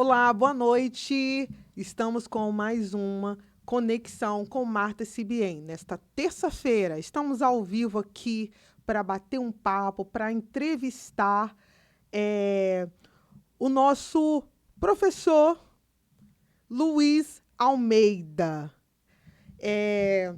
Olá, boa noite. Estamos com mais uma conexão com Marta Sibien. Nesta terça-feira, estamos ao vivo aqui para bater um papo, para entrevistar o nosso professor Luiz Almeida. É,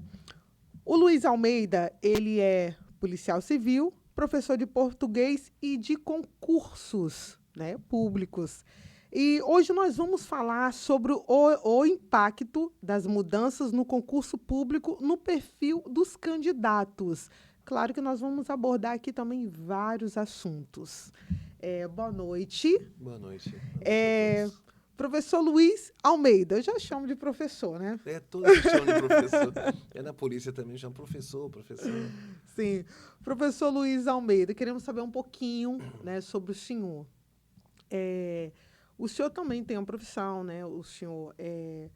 o Luiz Almeida, ele é policial civil, professor de português e de concursos, né, públicos. E hoje nós vamos falar sobre o impacto das mudanças no concurso público no perfil dos candidatos. Claro que nós vamos abordar aqui também vários assuntos. Boa noite. Boa noite. Boa noite É, a todos. professor Luiz Almeida, eu já chamo de professor, né? Todos me chamam de professor. Na polícia também chamam professor, professor. Sim. Professor Luiz Almeida, queremos saber um pouquinho, né, sobre o senhor. O senhor também tem uma profissão, né? O senhor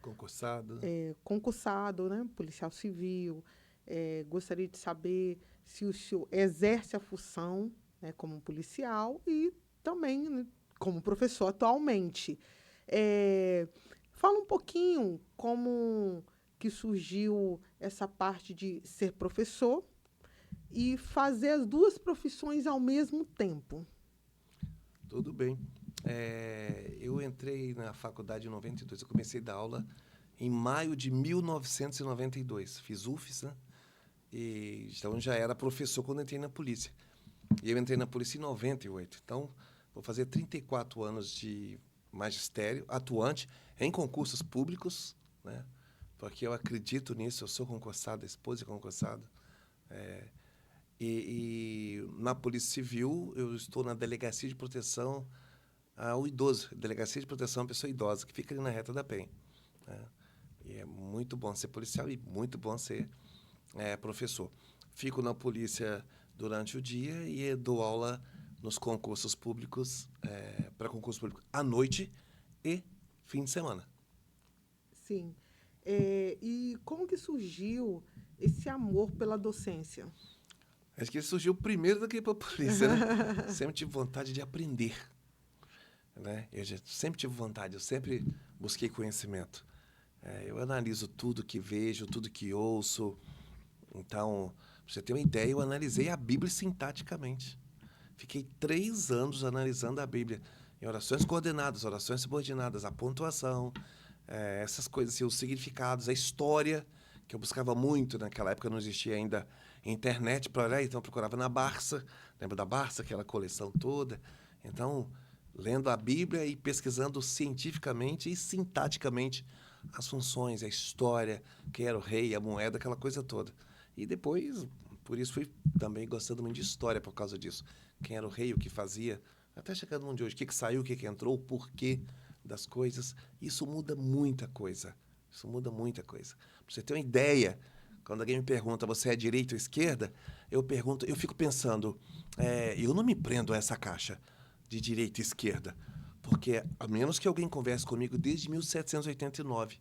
Concursado. é concursado, né? Policial civil. Gostaria de saber se o senhor exerce a função, né, como policial e também, né, como professor atualmente. Fala um pouquinho como que surgiu essa parte de ser professor e fazer as duas profissões ao mesmo tempo. Tudo bem. Eu entrei na faculdade em 92. Eu comecei a dar aula em maio de 1992. Fiz UFES, né? Então já era professor quando entrei na polícia. E eu entrei na polícia em 98. Então, vou fazer 34 anos de magistério, atuante em concursos públicos, né? Porque eu acredito nisso, eu sou concursado, esposa é concursada. E na Polícia Civil, eu estou na Delegacia de Proteção ao Idoso. Delegacia de Proteção à Pessoa Idosa, que fica ali na Reta da Penha, né? E é muito bom ser policial e muito bom ser professor. Fico na polícia durante o dia e dou aula nos concursos públicos, para concurso público à noite e fim de semana. Sim. E como que surgiu esse amor pela docência? Acho que ele surgiu primeiro do que para a polícia, né? Sempre tive vontade de aprender, né? Sempre tive vontade, eu sempre busquei conhecimento. Eu analiso tudo que vejo, tudo que ouço. Então, para você ter uma ideia, eu analisei a Bíblia sintaticamente. Fiquei 3 anos analisando a Bíblia em orações coordenadas, orações subordinadas, a pontuação, essas coisas, assim, os significados, a história, que eu buscava muito. Naquela época não existia ainda internet para olhar, então eu procurava na Barça. Lembra da Barça, aquela coleção toda? Então, lendo a Bíblia e pesquisando cientificamente e sintaticamente as funções, a história, quem era o rei, a moeda, aquela coisa toda. E depois, por isso, fui também gostando muito de história por causa disso. Quem era o rei, o que fazia, até chegando no mundo de hoje, o que saiu, o que entrou, o porquê das coisas. Isso muda muita coisa. Isso muda muita coisa. Para você ter uma ideia, quando alguém me pergunta, você é direita ou esquerda, eu fico pensando, eu não me prendo a essa caixa de direita e esquerda, porque a menos que alguém converse comigo desde 1789,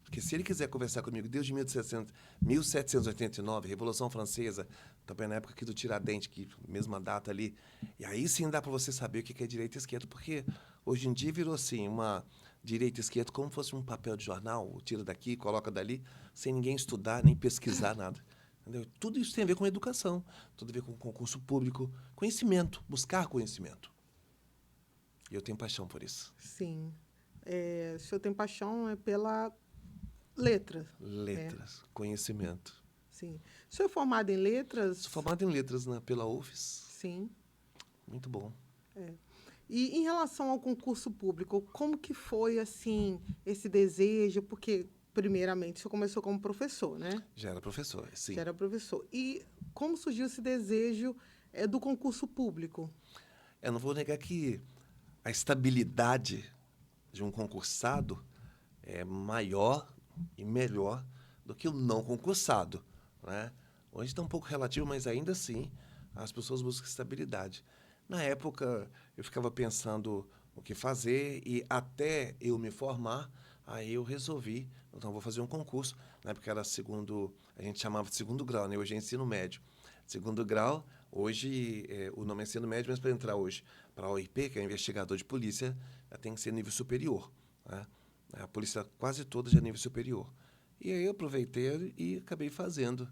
porque se ele quiser conversar comigo desde 1789, Revolução Francesa, também na época aqui do Tiradentes, que mesma data ali, e aí sim dá para você saber o que é direita e esquerda, porque hoje em dia virou assim, uma direita e esquerda como se fosse um papel de jornal, tira daqui, coloca dali, sem ninguém estudar, nem pesquisar nada. Entendeu? Tudo isso tem a ver com educação, tudo a ver com concurso público, conhecimento, buscar conhecimento. E eu tenho paixão por isso. Sim. O senhor tem paixão pela letra, né? Letras, conhecimento. Sim. O senhor é formado em letras? Sou formado em letras pela UFES. Sim. Muito bom. E em relação ao concurso público, como que foi, assim, esse desejo? Porque, primeiramente, o senhor começou como professor, né? Já era professor, sim. Já era professor. E como surgiu esse desejo do concurso público? Eu não vou negar que a estabilidade de um concursado é maior e melhor do que o não concursado, né? Hoje está um pouco relativo, mas ainda assim as pessoas buscam estabilidade. Na época, eu ficava pensando o que fazer e até eu me formar, aí eu resolvi, então vou fazer um concurso. Na época era segundo, a gente chamava de segundo grau, né? Hoje é ensino médio. Segundo grau, Hoje, o nome é ensino médio, mas para entrar hoje para a OIP, que é investigador de polícia, tem que ser nível superior. Né? A polícia quase toda já é nível superior. E aí eu aproveitei e acabei fazendo.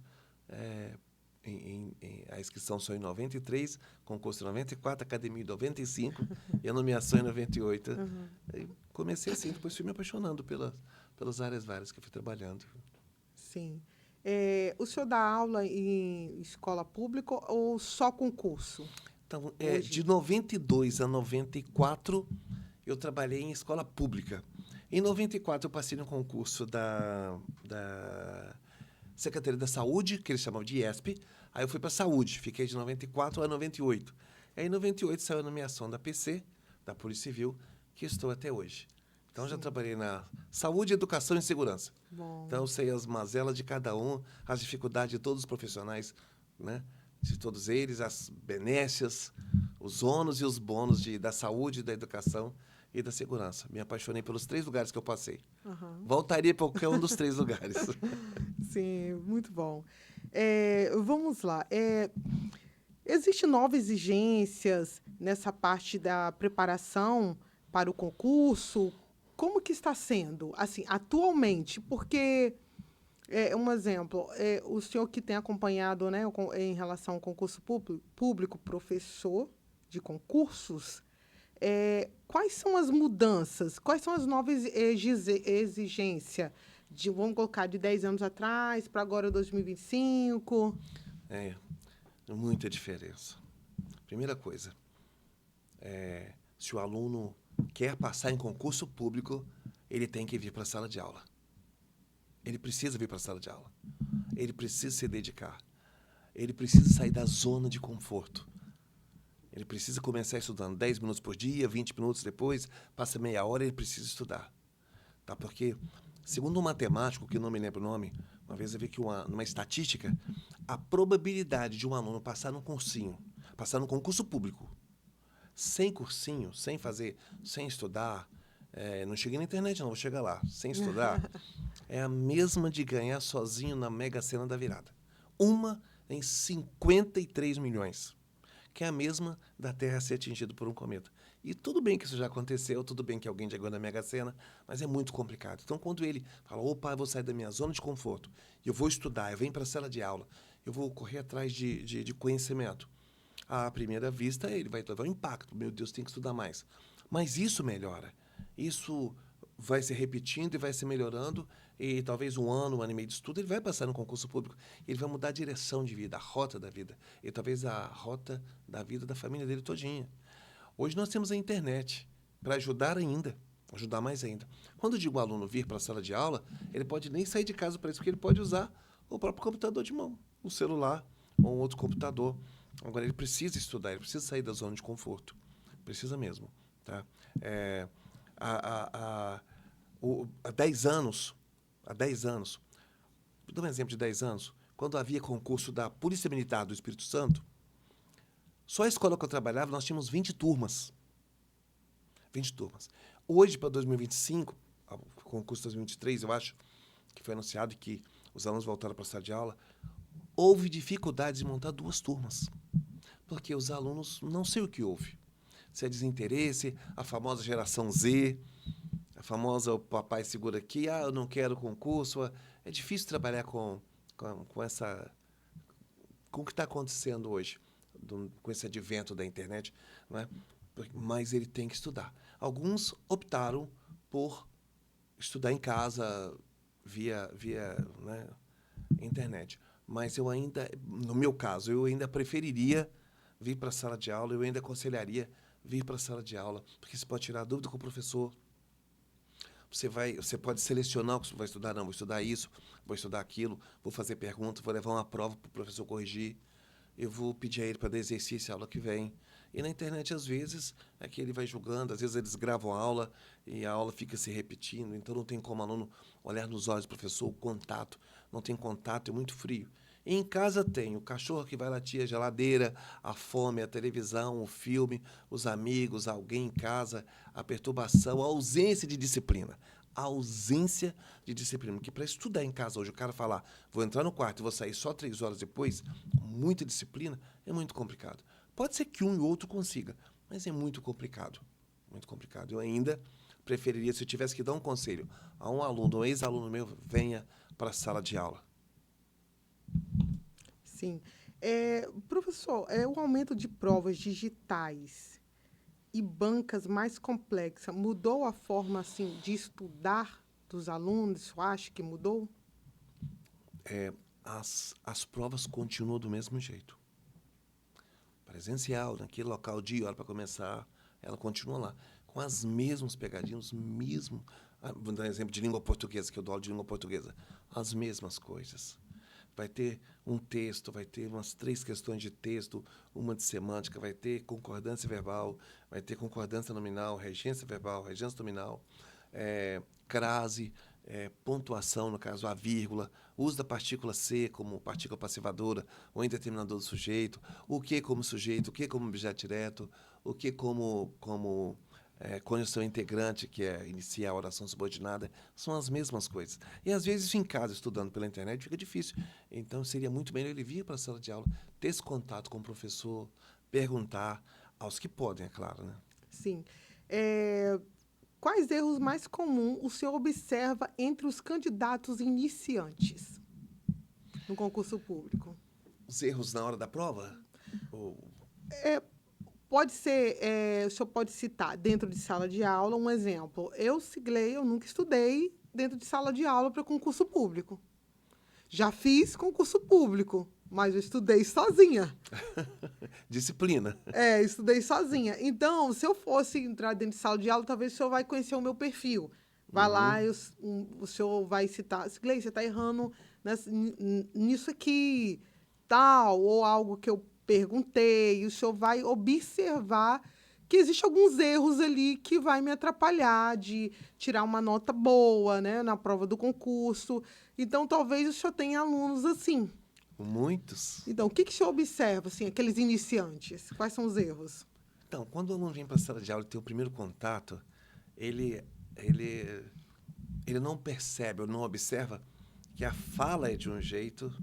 A inscrição só em 93, concurso em 94, academia em 95 e a nomeação em 98. Uhum. E comecei assim, depois fui me apaixonando pelas áreas várias que eu fui trabalhando. Sim. O senhor dá aula em escola pública ou só concurso? Então, Hoje? de 92 a 94, eu trabalhei em escola pública. Em 94, eu passei no concurso da Secretaria da Saúde, que eles chamavam de IESP. Aí eu fui para a Saúde, fiquei de 94 a 98. Aí em 98 saiu a nomeação da PC, da Polícia Civil, que estou até hoje. Então, já Sim. trabalhei na saúde, educação e segurança. Bom. Então, eu sei as mazelas de cada um, as dificuldades de todos os profissionais, né? De todos eles, as benécias, os ônus e os bônus da saúde, da educação e da segurança. Me apaixonei pelos 3 lugares que eu passei. Uhum. Voltaria para qualquer um dos 3 lugares. Sim, muito bom. Vamos lá. Existem novas exigências nessa parte da preparação para o concurso? Como que está sendo, assim, atualmente? Porque, um exemplo, o senhor que tem acompanhado, né, em relação ao concurso público, professor de concursos, quais são as mudanças? Quais são as novas exigências? Vamos colocar de 10 anos atrás para agora 2025? É, muita diferença. Primeira coisa, se o aluno quer passar em concurso público, ele tem que vir para a sala de aula. Ele precisa vir para a sala de aula. Ele precisa se dedicar. Ele precisa sair da zona de conforto. Ele precisa começar estudando 10 minutos por dia, 20 minutos depois, passa meia hora, ele precisa estudar. Tá? Porque, segundo um matemático, que não me lembro o nome, uma vez eu vi que numa estatística, a probabilidade de um aluno passar num cursinho, passar num concurso público, sem cursinho, sem estudar, não cheguei na internet não, vou chegar lá, sem estudar, é a mesma de ganhar sozinho na Mega Sena da virada. 1 em 53 milhões. Que é a mesma da Terra ser atingida por um cometa. E tudo bem que isso já aconteceu, tudo bem que alguém já ganhou na Mega Sena, mas é muito complicado. Então, quando ele fala, opa, eu vou sair da minha zona de conforto, eu vou estudar, eu venho para a sala de aula, eu vou correr atrás de conhecimento, à primeira vista, ele vai levar um impacto. Meu Deus, tem que estudar mais. Mas isso melhora. Isso vai se repetindo e vai se melhorando, e talvez um ano e meio de estudo, ele vai passar no concurso público. Ele vai mudar a direção de vida, a rota da vida, e talvez a rota da vida da família dele todinha. Hoje nós temos a internet para ajudar mais ainda. Quando eu digo o aluno vir para a sala de aula, ele pode nem sair de casa para isso, porque ele pode usar o próprio computador de mão, o celular ou um outro computador. Agora, ele precisa estudar, ele precisa sair da zona de conforto. Precisa mesmo. Tá? Há 10 anos, vou dar um exemplo de 10 anos, quando havia concurso da Polícia Militar do Espírito Santo, só a escola que eu trabalhava, nós tínhamos 20 turmas. 20 turmas. Hoje, para 2025, o concurso de 2023, eu acho, que foi anunciado e que os alunos voltaram para a sala de aula, houve dificuldade de montar 2 turmas. Porque os alunos, não sei o que houve. Se é desinteresse, a famosa geração Z, a famosa o papai segura aqui, eu não quero concurso. É difícil trabalhar com o que está acontecendo hoje, com esse advento da internet, não é? Mas ele tem que estudar. Alguns optaram por estudar em casa via né, internet. Mas eu ainda, no meu caso, eu ainda preferiria vir para a sala de aula, eu ainda aconselharia vir para a sala de aula, porque você pode tirar dúvida com o professor. Você pode selecionar o que você vai estudar. Não, vou estudar isso, vou estudar aquilo, vou fazer pergunta, vou levar uma prova para o professor corrigir, eu vou pedir a ele para dar exercício a aula que vem. E na internet, às vezes, é que ele vai julgando, às vezes eles gravam a aula e a aula fica se repetindo, então não tem como o aluno olhar nos olhos do professor, o contato, não tem contato, é muito frio. E em casa tem o cachorro que vai latir, a geladeira, a fome, a televisão, o filme, os amigos, alguém em casa, a perturbação, a ausência de disciplina. a ausência de disciplina. Porque para estudar em casa hoje, o cara falar, vou entrar no quarto e vou sair só 3 horas depois, com muita disciplina, é muito complicado. Pode ser que um e outro consiga, mas é muito complicado. Muito complicado. Eu ainda preferiria, se eu tivesse que dar um conselho a um aluno, um ex-aluno meu, venha para a sala de aula. Sim. Professor, o aumento de provas digitais e bancas mais complexas mudou a forma assim, de estudar dos alunos? Eu acho que mudou? As provas continuam do mesmo jeito. Presencial, naquele local, dia, hora para começar, ela continua lá. Com as mesmas pegadinhas, vou dar um exemplo de língua portuguesa, que eu dou aula de língua portuguesa. As mesmas coisas. Vai ter um texto, vai ter umas 3 questões de texto, uma de semântica, vai ter concordância verbal, vai ter concordância nominal, regência verbal, regência nominal, crase, pontuação, no caso, a vírgula, uso da partícula ser como partícula passivadora ou indeterminador do sujeito, o que como sujeito, o que como objeto direto, o que como conjunção integrante, que é iniciar a oração subordinada, são as mesmas coisas. E, às vezes, em casa, estudando pela internet, fica difícil. Então, seria muito melhor ele vir para a sala de aula, ter esse contato com o professor, perguntar aos que podem, é claro, né? Sim. Quais erros mais comuns o senhor observa entre os candidatos iniciantes no concurso público? Os erros na hora da prova? Ou... Pode ser, o senhor pode citar, dentro de sala de aula, um exemplo. Eu nunca estudei dentro de sala de aula para concurso público. Já fiz concurso público, mas eu estudei sozinha. Disciplina. Estudei sozinha. Então, se eu fosse entrar dentro de sala de aula, talvez o senhor vai conhecer o meu perfil. Vai lá, o senhor vai citar, Sigley, você está errando nisso aqui, tal, ou algo que eu perguntei, e o senhor vai observar que existem alguns erros ali que vai me atrapalhar de tirar uma nota boa, né, na prova do concurso. Então, talvez o senhor tenha alunos assim. Muitos. Então, o que o senhor observa, assim, aqueles iniciantes? Quais são os erros? Então, quando o aluno vem para a sala de aula e tem o primeiro contato, ele não percebe ou não observa que a fala é de um jeito,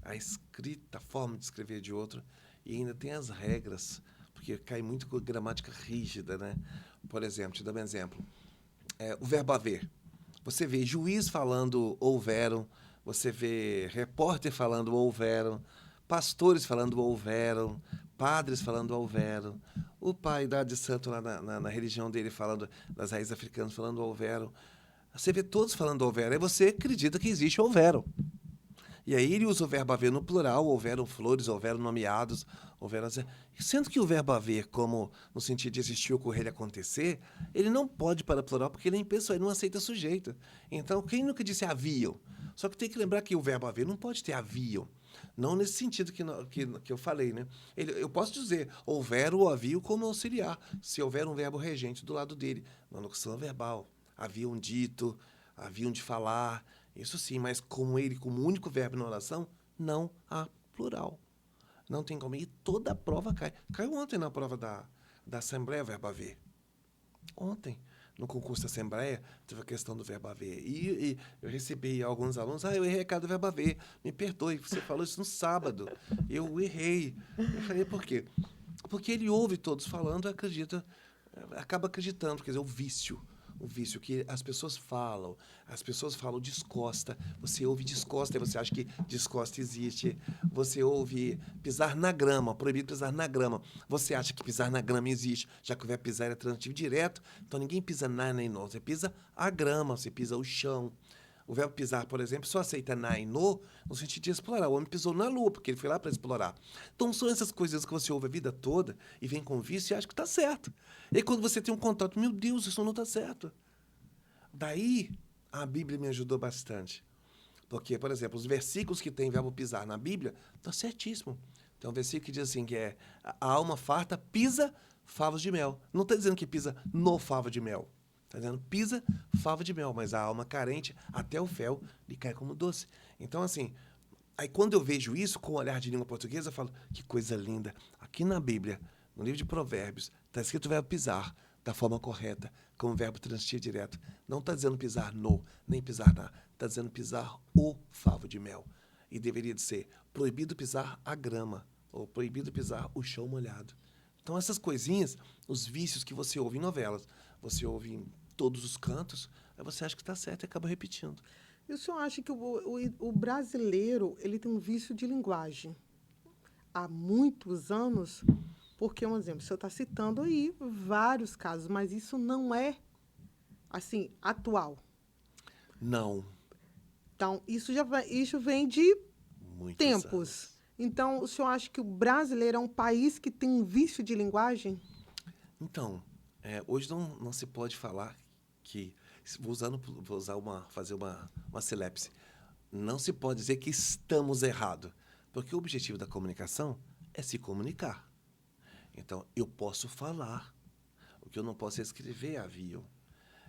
a escrita, a forma de escrever é de outro, e ainda tem as regras, porque cai muito com gramática rígida, né? Por exemplo, te dar um exemplo. O verbo haver. Você vê juiz falando houveram, você vê repórter falando houveram, pastores falando houveram, padres falando houveram, o pai da de santo lá na religião dele falando, das raízes africanas falando houveram. Você vê todos falando houveram, aí você acredita que existe houveram. E aí ele usa o verbo haver no plural, houveram flores, houveram nomeados, houveram... Sendo que o verbo haver, como no sentido de existir, ocorrer e acontecer, ele não pode para plural porque ele é impessoal, ele não aceita sujeito. Então, quem nunca disse haviam? Só que tem que lembrar que o verbo haver não pode ter haviam. Não nesse sentido que eu falei, né? Eu posso dizer houveram ou haviam como auxiliar, se houver um verbo regente do lado dele, uma locução verbal. Haviam dito, haviam de falar... Isso sim, mas como ele, como único verbo na oração, não há plural. Não tem como. E toda a prova cai. Caiu ontem na prova da Assembleia, verbo haver. Ontem, no concurso da Assembleia, teve a questão do verbo haver. E eu recebi alguns alunos, eu errei a cada verbo haver. Me perdoe, você falou isso no sábado. Eu errei. Eu falei, por quê? Porque ele ouve todos falando, acaba acreditando, quer dizer, o vício que as pessoas falam descosta, você ouve descosta, e você acha que descosta existe, você ouve pisar na grama, proibido pisar na grama, você acha que pisar na grama existe, já que o verbo pisar é transitivo direto, então ninguém pisa na nem no, você pisa a grama, você pisa o chão. O verbo pisar, por exemplo, só aceita na e no sentido de explorar. O homem pisou na lua, porque ele foi lá para explorar. Então, são essas coisas que você ouve a vida toda e vem com vício e acha que está certo. E aí, quando você tem um contato, meu Deus, isso não está certo. Daí, a Bíblia me ajudou bastante. Porque, por exemplo, os versículos que tem verbo pisar na Bíblia, está certíssimo. Tem um versículo que diz assim, que é a alma farta pisa favos de mel. Não está dizendo que pisa no favo de mel. Está dizendo, pisa fava de mel, mas a alma carente, até o fel, lhe cai como doce. Então, assim, aí quando eu vejo isso, com o olhar de língua portuguesa, eu falo, que coisa linda. Aqui na Bíblia, no livro de Provérbios, está escrito o verbo pisar, da forma correta, com o verbo transitivo direto. Não está dizendo pisar no, nem pisar na. Está dizendo pisar o favo de mel. E deveria de ser proibido pisar a grama, ou proibido pisar o chão molhado. Então, essas coisinhas, os vícios que você ouve em novelas, você ouve em todos os cantos, aí você acha que está certo e acaba repetindo. E o senhor acha que o brasileiro ele tem um vício de linguagem há muitos anos? Porque, um exemplo, o senhor está citando aí vários casos, mas isso não é, assim, atual. Não. Então, isso vem de Muitos tempos. anos. Então, o senhor acha que o brasileiro é um país que tem um vício de linguagem? Então, hoje não se pode falar que... fazer uma celepse. Não se pode dizer que estamos errados, porque o objetivo da comunicação é se comunicar. Então, eu posso falar. O que eu não posso é escrever avião.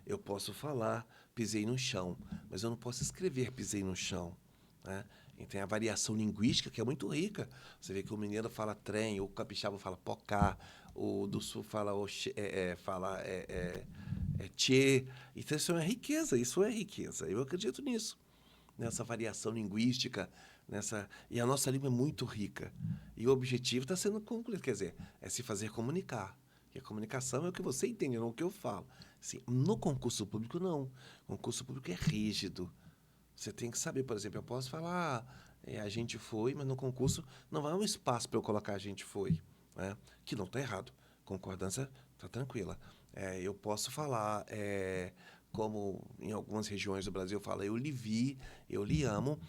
Eu posso falar, pisei no chão, mas eu não posso escrever pisei no chão. Né? E tem a variação linguística, que é muito rica. Você vê que o mineiro fala trem, o capixaba fala pocá, o do sul fala tchê. Então, isso é riqueza. Eu acredito nisso. Nessa variação linguística, e a nossa língua é muito rica. E o objetivo está sendo concluído, quer dizer, é se fazer comunicar. E a comunicação é o que você entende, não o que eu falo. Assim, no concurso público, não. O concurso público é rígido. Você tem que saber, por exemplo, eu posso falar, a gente foi, mas no concurso não vai um espaço para eu colocar a gente foi. Né? Que não está errado. Concordância está tranquila. Eu posso falar, como em algumas regiões do Brasil fala, eu lhe vi, eu lhe amo,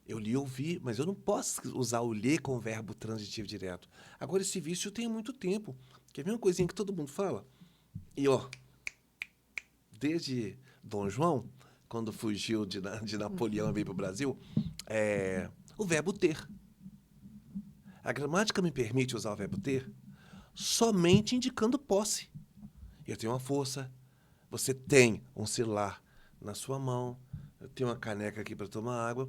eu lhe ouvi, mas eu não posso usar o lhe com o verbo transitivo direto. Agora, esse vício tem muito tempo. Quer ver uma coisinha que todo mundo fala? E, desde Dom João, quando fugiu de Napoleão e veio para o Brasil, o verbo ter. A gramática me permite usar o verbo ter somente indicando posse. Eu tenho uma força, você tem um celular na sua mão, eu tenho uma caneca aqui para tomar água,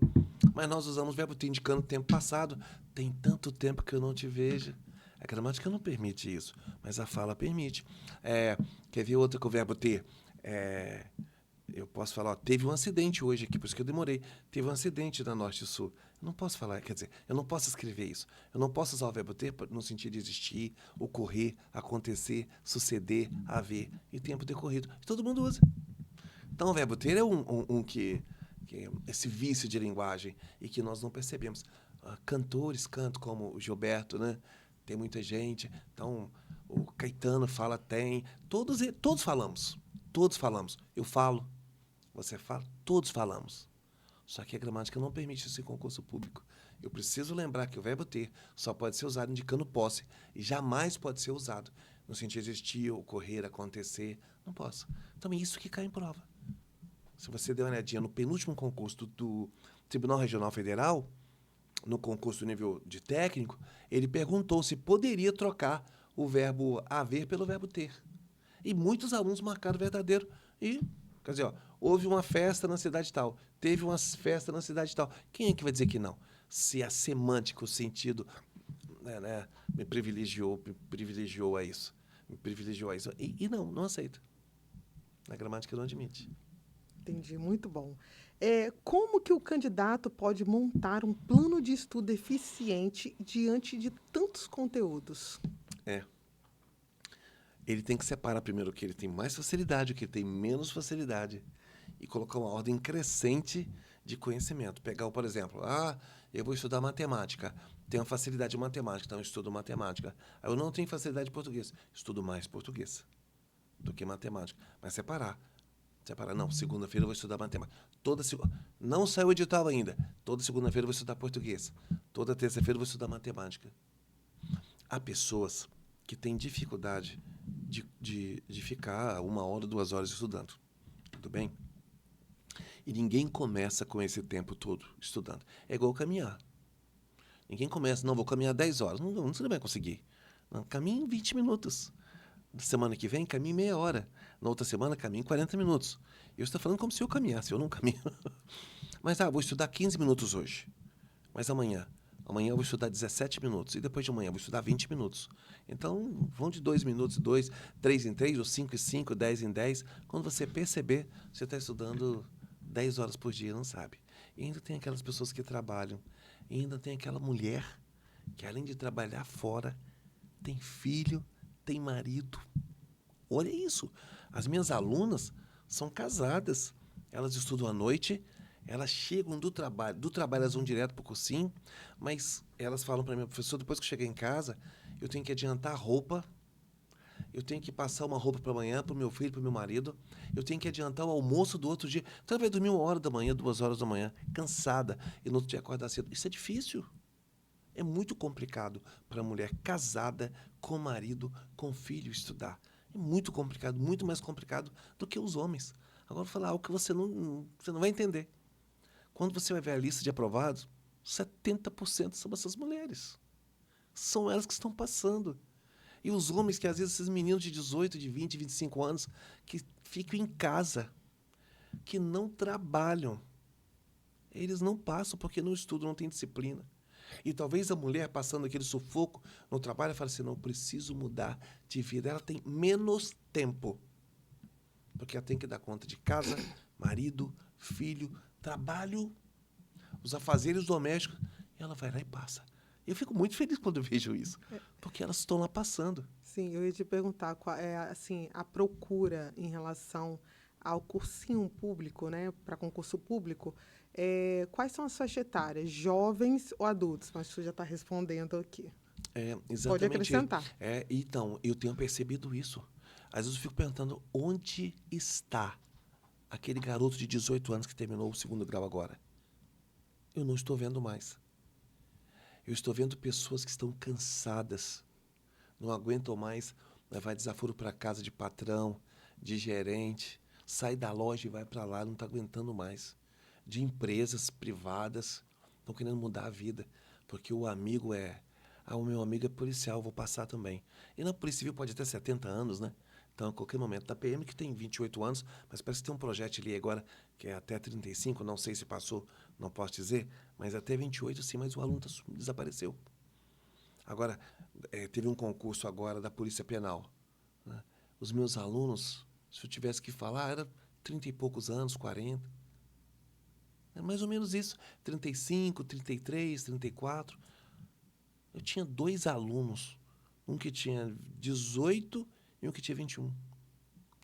mas nós usamos o verbo ter indicando tempo passado. Tem tanto tempo que eu não te vejo. A gramática não permite isso, mas a fala permite. Quer ver outra com o verbo ter? Eu posso falar, teve um acidente hoje aqui, por isso que eu demorei. Teve um acidente na Norte e Sul. Eu não posso falar, quer dizer, eu não posso escrever isso. Eu não posso usar o verbo ter no sentido de existir, ocorrer, acontecer, suceder, haver e tempo decorrido. E todo mundo usa. Então, o verbo ter é que esse vício de linguagem e que nós não percebemos. Cantores cantam como o Gilberto, né? Tem muita gente. Então, o Caetano fala, tem. Todos falamos. Todos falamos. Eu falo. Você fala, todos falamos. Só que a gramática não permite isso em concurso público. Eu preciso lembrar que o verbo ter só pode ser usado indicando posse e jamais pode ser usado no sentido de existir, ocorrer, acontecer. Não posso. Então é isso que cai em prova. Se você der uma olhadinha no penúltimo concurso do Tribunal Regional Federal, no concurso do nível de técnico, ele perguntou se poderia trocar o verbo haver pelo verbo ter. E muitos alunos marcaram verdadeiro e... Quer dizer, houve uma festa na cidade tal, teve uma festa na cidade tal. Quem é que vai dizer que não? Se a semântica, o sentido, me privilegiou a isso. E não aceita. A gramática não admite. Entendi, muito bom. Como que o candidato pode montar um plano de estudo eficiente diante de tantos conteúdos? Ele tem que separar primeiro o que ele tem mais facilidade, o que ele tem menos facilidade, e colocar uma ordem crescente de conhecimento. Pegar, por exemplo, eu vou estudar matemática, tenho facilidade em matemática, então eu estudo matemática. Eu não tenho facilidade em português, estudo mais português do que matemática. Mas separar. Não, segunda-feira eu vou estudar matemática. Não saiu o edital ainda. Toda segunda-feira eu vou estudar português. Toda terça-feira eu vou estudar matemática. Há pessoas que têm dificuldade de ficar 1 hora, 2 horas estudando. Tudo bem? E ninguém começa com esse tempo todo estudando. É igual caminhar. Ninguém começa, vou caminhar 10 horas. Não, você não vai conseguir. Não, caminhe em 20 minutos. Na semana que vem, caminhe meia hora. Na outra semana, caminhe 40 minutos. Eu estou falando como se eu caminhasse, eu não caminho. Mas, vou estudar 15 minutos hoje. Mas amanhã Amanhã eu vou estudar 17 minutos. E depois de amanhã eu vou estudar 20 minutos. Então, vão de 2 minutos em 2, 3 em 3, ou 5 em 5, 10 em 10. Quando você perceber, você está estudando 10 horas por dia, não sabe. E ainda tem aquelas pessoas que trabalham. E ainda tem aquela mulher que, além de trabalhar fora, tem filho, tem marido. Olha isso. As minhas alunas são casadas. Elas estudam à noite, elas chegam do trabalho elas vão direto para o cursinho, mas elas falam para mim, professor, depois que eu chegar em casa, eu tenho que adiantar a roupa, eu tenho que passar uma roupa para amanhã, para o meu filho, para o meu marido, eu tenho que adiantar o almoço do outro dia. Então ela vai dormir 1 hora da manhã, 2 horas da manhã, cansada, e no outro dia acordar cedo. Isso é difícil. É muito complicado para a mulher casada, com marido, com filho, estudar. É muito complicado, muito mais complicado do que os homens. Agora, vou falar algo que você não vai entender. Quando você vai ver a lista de aprovados, 70% são essas mulheres. São elas que estão passando. E os homens, que às vezes esses meninos de 18, de 20, 25 anos, que ficam em casa, que não trabalham, eles não passam porque não estudam, não têm disciplina. E talvez a mulher, passando aquele sufoco no trabalho, fale assim, não, preciso mudar de vida. Ela tem menos tempo, porque ela tem que dar conta de casa, marido, filho, trabalho, os afazeres domésticos. E ela vai lá e passa. Eu fico muito feliz quando eu vejo isso, porque elas estão lá passando. Sim, eu ia te perguntar qual é assim, a procura em relação ao cursinho público, né, para concurso público. Quais são as faixas etárias, jovens ou adultos? Mas você já está respondendo aqui. Exatamente. Pode acrescentar. Então, eu tenho percebido isso. Às vezes eu fico perguntando onde está aquele garoto de 18 anos que terminou o 2º grau agora. Eu não estou vendo mais. Eu estou vendo pessoas que estão cansadas, não aguentam mais levar desaforo para casa de patrão, de gerente, sai da loja e vai para lá, não está aguentando mais. De empresas privadas, estão querendo mudar a vida, porque o amigo o meu amigo é policial, vou passar também. E na Polícia Civil pode ter 70 anos, né? Então, a qualquer momento. Da PM, que tem 28 anos, mas parece que tem um projeto ali agora, que é até 35, não sei se passou, não posso dizer, mas até 28 sim, mas o aluno desapareceu. Agora, teve um concurso agora da Polícia Penal, né? Os meus alunos, se eu tivesse que falar, era 30 e poucos anos, 40. É mais ou menos isso, 35, 33, 34. Eu tinha 2 alunos, um que tinha 18 e um que tinha 21.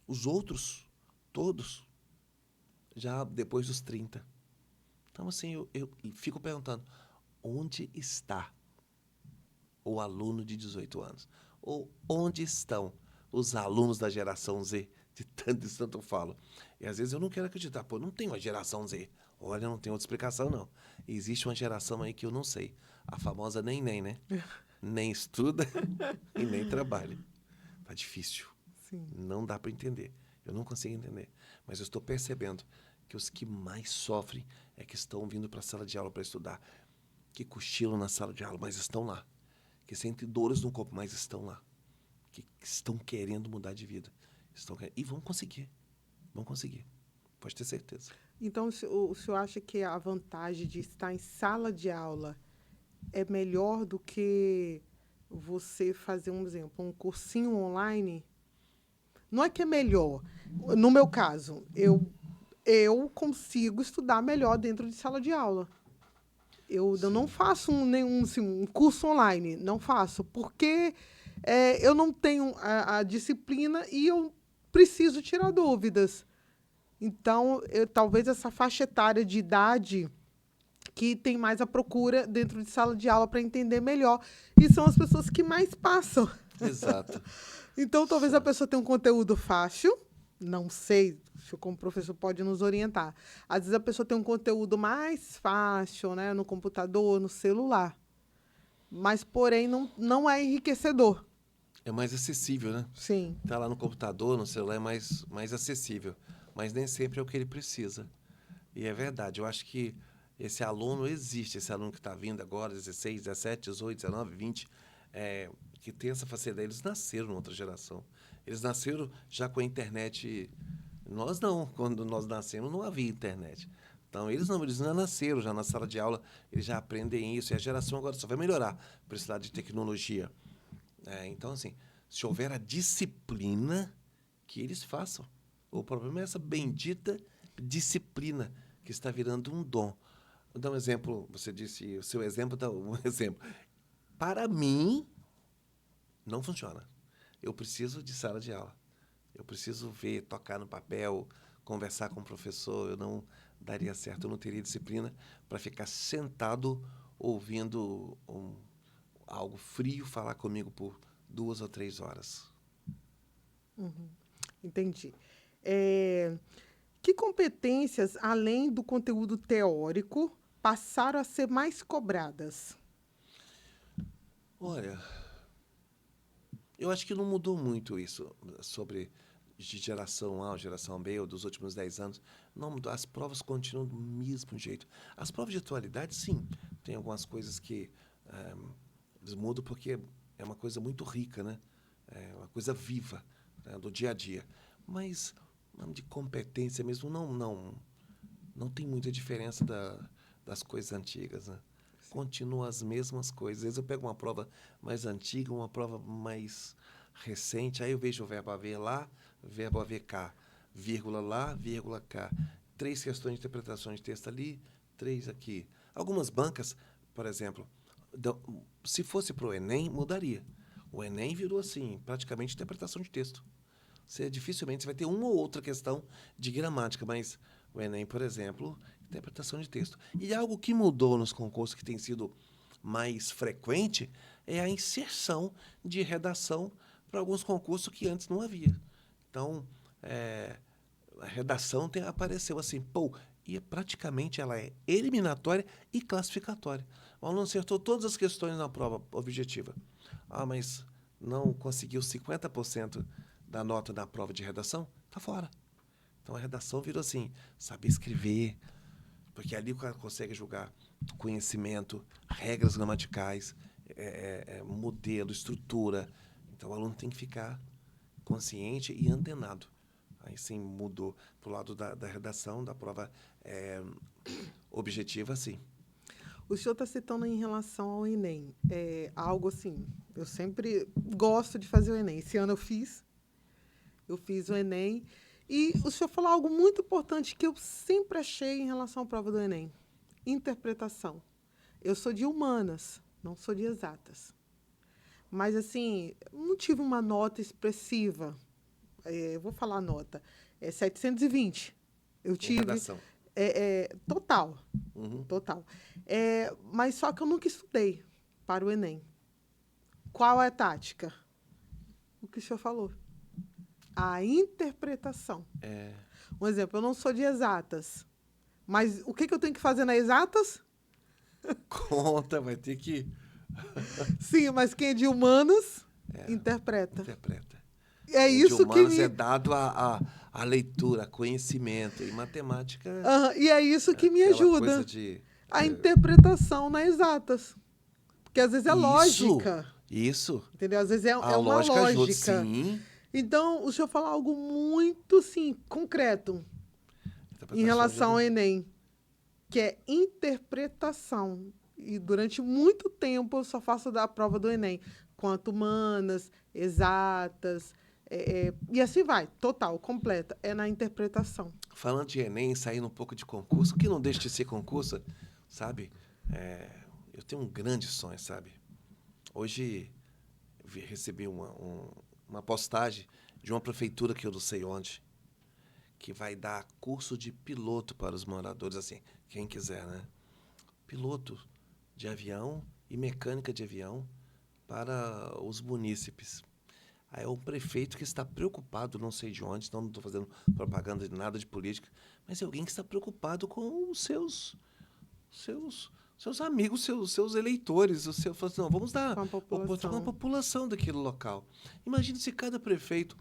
Os outros, todos, já depois dos 30. Então, assim, eu fico perguntando, onde está o aluno de 18 anos? Ou onde estão os alunos da geração Z? De tanto eu falo. E às vezes eu não quero acreditar. Pô, não tem uma geração Z. Olha, não tem outra explicação, não. Existe uma geração aí que eu não sei. A famosa nem, né? Nem estuda e nem trabalha. Tá difícil. Sim. Não dá para entender. Eu não consigo entender. Mas eu estou percebendo que os que mais sofrem é que estão vindo para a sala de aula para estudar. Que cochilam na sala de aula, mas estão lá. Que sentem dores no corpo, mas estão lá. Que estão querendo mudar de vida. E vão conseguir. Vão conseguir. Pode ter certeza. Então, o senhor acha que a vantagem de estar em sala de aula é melhor do que você fazer, um exemplo, um cursinho online? Não é que é melhor. No meu caso, eu consigo estudar melhor dentro de sala de aula. Eu não faço nenhum assim, um curso online, não faço, porque eu não tenho a disciplina e eu preciso tirar dúvidas. Então, talvez essa faixa etária de idade que tem mais a procura dentro de sala de aula para entender melhor. E são as pessoas que mais passam. Exato. Então, talvez a pessoa tenha um conteúdo fácil, não sei, se como professor pode nos orientar. Às vezes a pessoa tem um conteúdo mais fácil, né, no computador, no celular, mas, porém, não é enriquecedor. É mais acessível, né? Sim. Tá lá no computador, no celular, é mais acessível. Mas nem sempre é o que ele precisa. E é verdade, eu acho que esse aluno existe, esse aluno que está vindo agora, 16, 17, 18, 19, 20, que tem essa facilidade. Eles nasceram em outra geração. Eles nasceram já com a internet. Nós não, quando nós nascemos não havia internet. Então, eles não nasceram já na sala de aula, eles já aprendem isso, e a geração agora só vai melhorar por esse lado de tecnologia. Então, assim, se houver a disciplina, que eles façam. O problema é essa bendita disciplina que está virando um dom. Vou dar um exemplo, você disse, o seu exemplo dá um exemplo. Para mim, não funciona. Eu preciso de sala de aula. Eu preciso ver, tocar no papel, conversar com o professor. Eu não daria certo, eu não teria disciplina para ficar sentado ouvindo algo frio falar comigo por 2 ou 3 horas. Entendi. É, que competências, além do conteúdo teórico, passaram a ser mais cobradas? Olha, eu acho que não mudou muito isso sobre de geração A ou geração B ou dos últimos 10 anos. Não mudou. As provas continuam do mesmo jeito. As provas de atualidade, sim, tem algumas coisas que eles mudam porque é uma coisa muito rica, né? É uma coisa viva, né, do dia a dia. Mas de competência mesmo, não tem muita diferença das coisas antigas, né? Continuam as mesmas coisas. Às vezes eu pego uma prova mais antiga, uma prova mais recente, aí eu vejo o verbo haver lá, verbo haver cá, vírgula lá, vírgula cá. 3 questões de interpretação de texto ali, 3 aqui. Algumas bancas, por exemplo, se fosse para o Enem, mudaria. O Enem virou, assim, praticamente interpretação de texto. Dificilmente você vai ter uma ou outra questão de gramática, mas o Enem, por exemplo, interpretação de texto. E algo que mudou nos concursos, que tem sido mais frequente, é a inserção de redação para alguns concursos que antes não havia. Então, a redação apareceu assim, e praticamente ela é eliminatória e classificatória. O aluno acertou todas as questões na prova objetiva. Mas não conseguiu 50% da nota da prova de redação? Tá fora. Então, a redação virou assim, saber escrever, porque ali o cara consegue julgar conhecimento, regras gramaticais, modelo, estrutura. Então, o aluno tem que ficar consciente e antenado. Aí sim mudou para o lado da redação, da prova objetiva, sim. O senhor está citando em relação ao Enem. É algo assim, eu sempre gosto de fazer o Enem. Esse ano eu fiz o Enem. E o senhor falou algo muito importante que eu sempre achei em relação à prova do Enem. Interpretação. Eu sou de humanas, não sou de exatas. Mas, assim, não tive uma nota expressiva. Vou falar a nota. 720. Eu Em tive. redação. Total. Uhum. Total. Mas só que eu nunca estudei para o Enem. Qual é a tática? O que o senhor falou. A interpretação. Um exemplo, eu não sou de exatas. Mas o que eu tenho que fazer nas exatas? Conta, vai ter que... Sim, mas quem é de humanas, interpreta. Interpreta. É De isso que humanas me... é dado a leitura, conhecimento. E matemática E é isso que me aquela ajuda. coisa de... A interpretação nas exatas. Porque às vezes é lógica. Isso. Entendeu? Às vezes é A uma lógica ajuda, lógica. sim. Então, o senhor fala algo muito, sim, concreto em relação ao Enem, que é interpretação. E durante muito tempo eu só faço da prova do Enem. Quanto humanas, exatas, e assim vai, total, completa. É na interpretação. Falando de Enem, saindo um pouco de concurso, que não deixa de ser concurso, sabe? Eu tenho um grande sonho, sabe? Hoje recebi uma postagem de uma prefeitura que eu não sei onde, que vai dar curso de piloto para os moradores, assim, quem quiser, né? Piloto de avião e mecânica de avião para os munícipes. Aí é um prefeito que está preocupado, não sei de onde, então não estou fazendo propaganda de nada de política, mas é alguém que está preocupado com os seus amigos, seus eleitores. Fala assim, não, vamos dar oportunidade com a população daquele local. Imagina se cada prefeito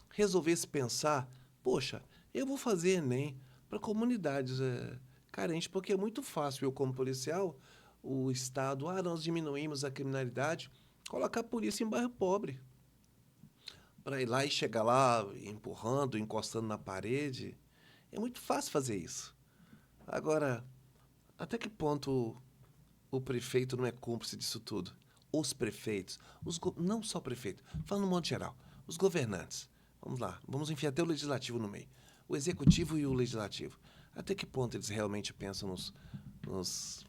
resolvesse pensar, poxa, eu vou fazer Enem para comunidades carentes, porque é muito fácil eu, como policial, o Estado, nós diminuímos a criminalidade, colocar a polícia em bairro pobre. Para ir lá e chegar lá empurrando, encostando na parede. É muito fácil fazer isso. Agora, até que ponto o prefeito não é cúmplice disso tudo? Os prefeitos, não só o prefeito, falando no modo geral, os governantes. Vamos lá, vamos enfiar até o legislativo no meio. O executivo e o legislativo. Até que ponto eles realmente pensam nos-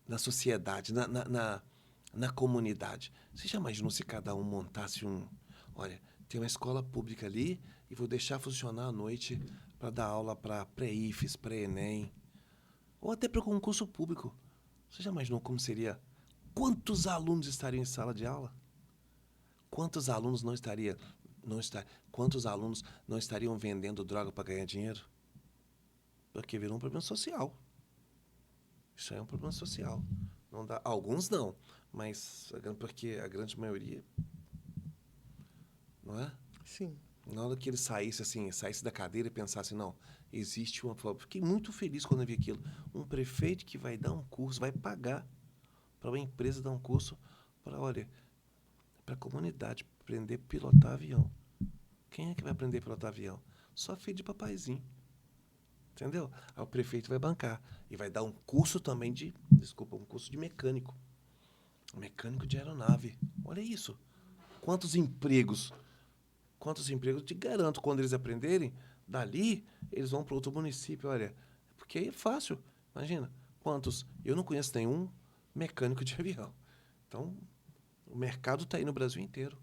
na sociedade, na comunidade? Você já imaginou se cada um montasse um... Olha, tem uma escola pública ali e vou deixar funcionar à noite para dar aula para pré-IFES, pré-ENEM, ou até para concurso público. Você já imaginou como seria? Quantos alunos estariam em sala de aula? Quantos alunos quantos alunos não estariam vendendo droga para ganhar dinheiro? Porque virou um problema social. Isso aí é um problema social. Não dá, alguns não, mas porque a grande maioria, não é? Sim. Na hora que ele saísse assim, saísse da cadeira e pensasse, não, existe uma forma. Fiquei muito feliz quando eu vi aquilo. Um prefeito que vai dar um curso, vai pagar para uma empresa dar um curso para, olha, para a comunidade aprender a pilotar avião. Quem é que vai aprender a pilotar avião? Só filho de papaizinho. Entendeu? Aí o prefeito vai bancar. E vai dar um curso também um curso de mecânico. Mecânico de aeronave. Olha isso. Quantos empregos? Quantos empregos? Eu te garanto, quando eles aprenderem, dali, eles vão para outro município. Olha, porque aí é fácil. Imagina, quantos? Eu não conheço nenhum mecânico de avião. Então, o mercado está aí no Brasil inteiro.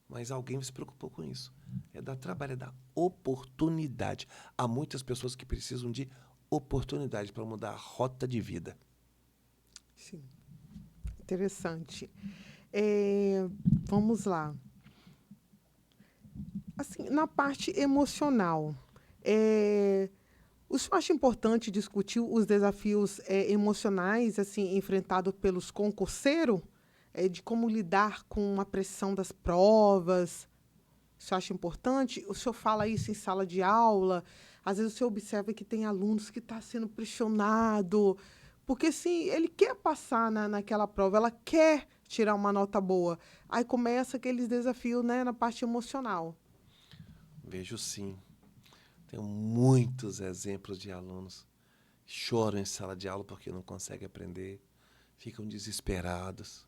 Mas alguém se preocupou com isso. É dar trabalho, é dar oportunidade. Há muitas pessoas que precisam de oportunidade para mudar a rota de vida. Sim. Interessante. É, vamos lá. Assim, na parte emocional, o senhor acha importante discutir os desafios emocionais assim enfrentados pelos concurseiros, de como lidar com a pressão das provas? O senhor acha importante? O senhor fala isso em sala de aula? Às vezes o senhor observa que tem alunos que estão sendo pressionado, porque sim, ele quer passar naquela prova, ela quer tirar uma nota boa. Aí começa aqueles desafios, né, na parte emocional. Vejo sim. Tenho muitos exemplos de alunos que choram em sala de aula porque não conseguem aprender, ficam desesperados,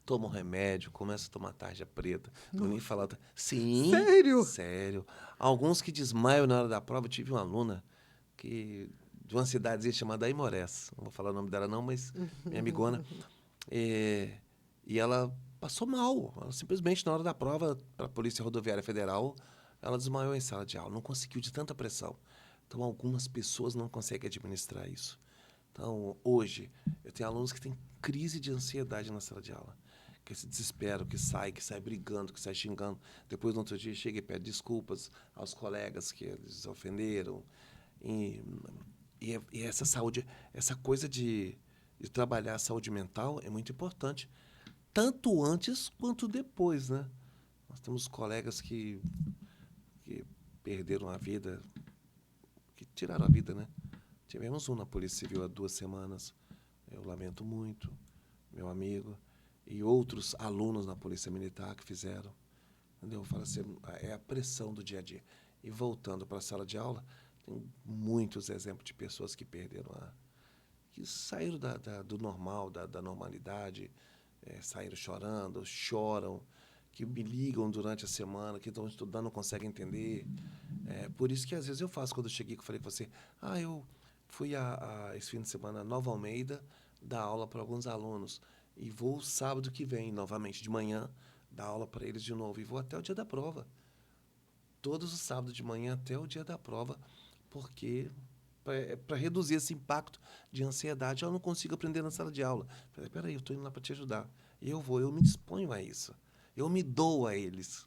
tomam remédio, começam a tomar tarja preta. Não vou nem falar. Sim, Sério? sério. Alguns que desmaiam na hora da prova. Eu tive uma aluna que de uma cidadezinha chamada Aimorés. Não vou falar o nome dela não, mas minha amigona. É, e ela passou mal. Ela simplesmente, na hora da prova, para a Polícia Rodoviária Federal, ela desmaiou em sala de aula. Não conseguiu de tanta pressão. Então, algumas pessoas não conseguem administrar isso. Então, hoje, eu tenho alunos que têm crise de ansiedade na sala de aula. Que se desesperam, que sai brigando, que sai xingando. Depois, no outro dia, chega e pede desculpas aos colegas que eles ofenderam. E, e essa saúde, essa coisa de trabalhar a saúde mental é muito importante, tanto antes quanto depois, né? Nós temos colegas que perderam a vida, que tiraram a vida, né? Tivemos um na Polícia Civil há 2 semanas. Eu lamento muito, meu amigo, e outros alunos na Polícia Militar que fizeram. Entendeu? Eu falo assim, é a pressão do dia a dia. E voltando para a sala de aula, tem muitos exemplos de pessoas que perderam que saíram do normal, da normalidade, saíram chorando, choram, que me ligam durante a semana, que estão estudando, não conseguem entender. É por isso que às vezes eu faço, quando eu cheguei, que eu falei com você, eu fui esse fim de semana a Nova Almeida dar aula para alguns alunos e vou sábado que vem, novamente, de manhã, dar aula para eles de novo e vou até o dia da prova. Todos os sábados de manhã até o dia da prova, porque para reduzir esse impacto de ansiedade, eu não consigo aprender na sala de aula. Falei, peraí, eu estou indo lá para te ajudar. Eu me disponho a isso. Eu me dou a eles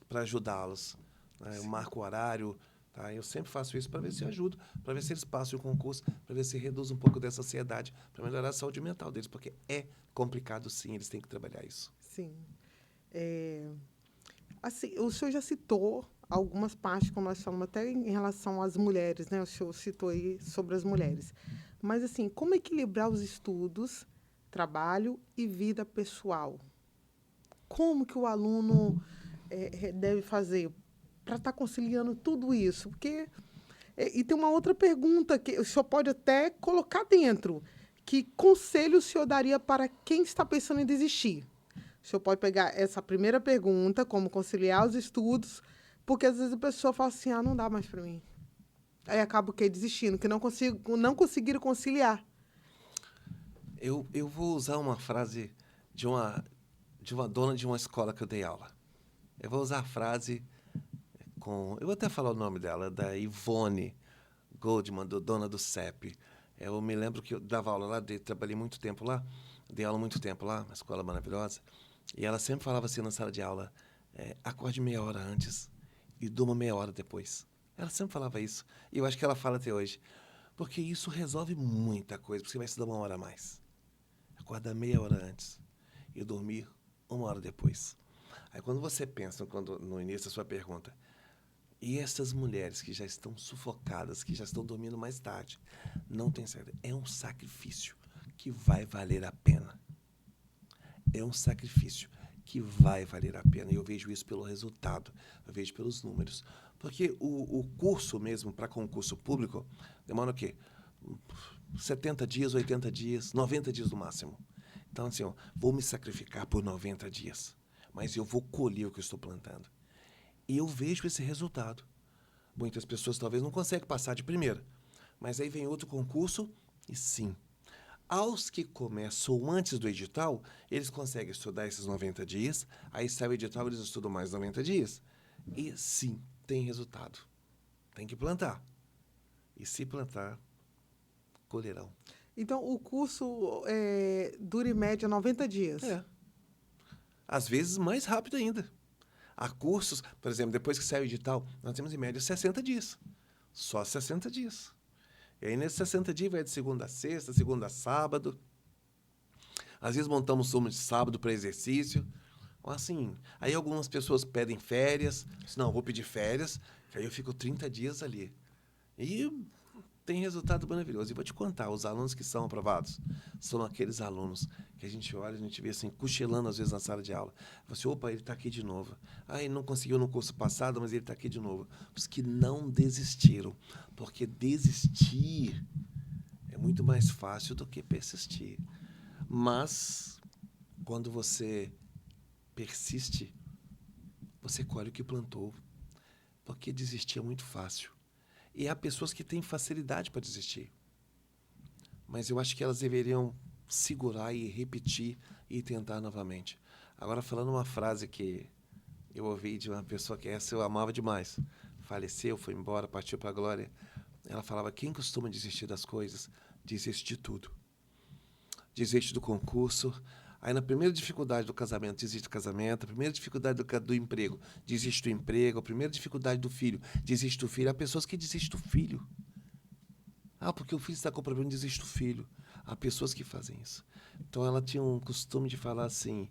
para ajudá-los. Né? Eu marco o horário, tá? Eu sempre faço isso para ver se ajudo, para ver se eles passam o concurso, para ver se reduz um pouco dessa ansiedade, para melhorar a saúde mental deles, porque é complicado sim, eles têm que trabalhar isso. Sim. É, assim, o senhor já citou algumas partes, como nós falamos, até em relação às mulheres, né? O senhor citou aí sobre as mulheres. Mas, assim, como equilibrar os estudos, trabalho e vida pessoal? Como que o aluno deve fazer para estar conciliando tudo isso? Porque E tem uma outra pergunta que o senhor pode até colocar dentro. Que conselho o senhor daria para quem está pensando em desistir? O senhor pode pegar essa primeira pergunta, como conciliar os estudos, porque às vezes a pessoa fala assim, não dá mais para mim. Aí acaba o quê? Desistindo, que não conseguiram conciliar. Eu vou usar uma frase de uma dona de uma escola que eu dei aula. Eu vou usar a frase eu vou até falar o nome dela, da Ivone Goldman, dona do CEP. Eu me lembro que eu dava aula lá, trabalhei muito tempo lá, dei aula muito tempo lá, uma escola maravilhosa. E ela sempre falava assim na sala de aula, acorde meia hora antes e durma meia hora depois. Ela sempre falava isso. E eu acho que ela fala até hoje. Porque isso resolve muita coisa, porque você vai estudar uma hora a mais. Acordar meia hora antes e dormir uma hora depois. Aí quando você pensa, no início da sua pergunta, e essas mulheres que já estão sufocadas, que já estão dormindo mais tarde, não tem saída. É um sacrifício que vai valer a pena. É um sacrifício que vai valer a pena. E eu vejo isso pelo resultado, eu vejo pelos números. Porque o curso mesmo, para concurso público, demora o quê? 70 dias, 80 dias, 90 dias no máximo. Então, assim, vou me sacrificar por 90 dias, mas eu vou colher o que eu estou plantando. E eu vejo esse resultado. Muitas pessoas talvez não conseguem passar de primeira, mas aí vem outro concurso e sim. Aos que começam antes do edital, eles conseguem estudar esses 90 dias, aí sai o edital, eles estudam mais 90 dias. E sim, tem resultado. Tem que plantar. E se plantar, colherão. Então, o curso dura em média 90 dias. Às vezes mais rápido ainda. Há cursos, por exemplo, depois que sai o edital, nós temos em média 60 dias. Só 60 dias. E aí, nesses 60 dias, vai de segunda a sexta, segunda a sábado. Às vezes, montamos turma de sábado para exercício. Assim, aí algumas pessoas pedem férias. Não, vou pedir férias. Aí eu fico 30 dias ali. E tem resultado maravilhoso. E vou te contar, os alunos que são aprovados são aqueles alunos que a gente olha, a gente vê assim, cochilando às vezes na sala de aula. Você, opa, ele está aqui de novo. Ele não conseguiu no curso passado, mas ele está aqui de novo. Os que não desistiram. Porque desistir é muito mais fácil do que persistir. Mas, quando você persiste, você colhe o que plantou. Porque desistir é muito fácil. E há pessoas que têm facilidade para desistir. Mas eu acho que elas deveriam segurar e repetir e tentar novamente. Agora, falando uma frase que eu ouvi de uma pessoa que essa eu amava demais. Faleceu, foi embora, partiu para a glória. Ela falava, quem costuma desistir das coisas, desiste de tudo. Desiste do concurso. Aí, na primeira dificuldade do casamento, desiste do casamento. A primeira dificuldade do emprego, desiste do emprego. A primeira dificuldade do filho, desiste do filho. Há pessoas que desistem do filho. Porque o filho está com problema, desiste do filho. Há pessoas que fazem isso. Então, ela tinha um costume de falar assim,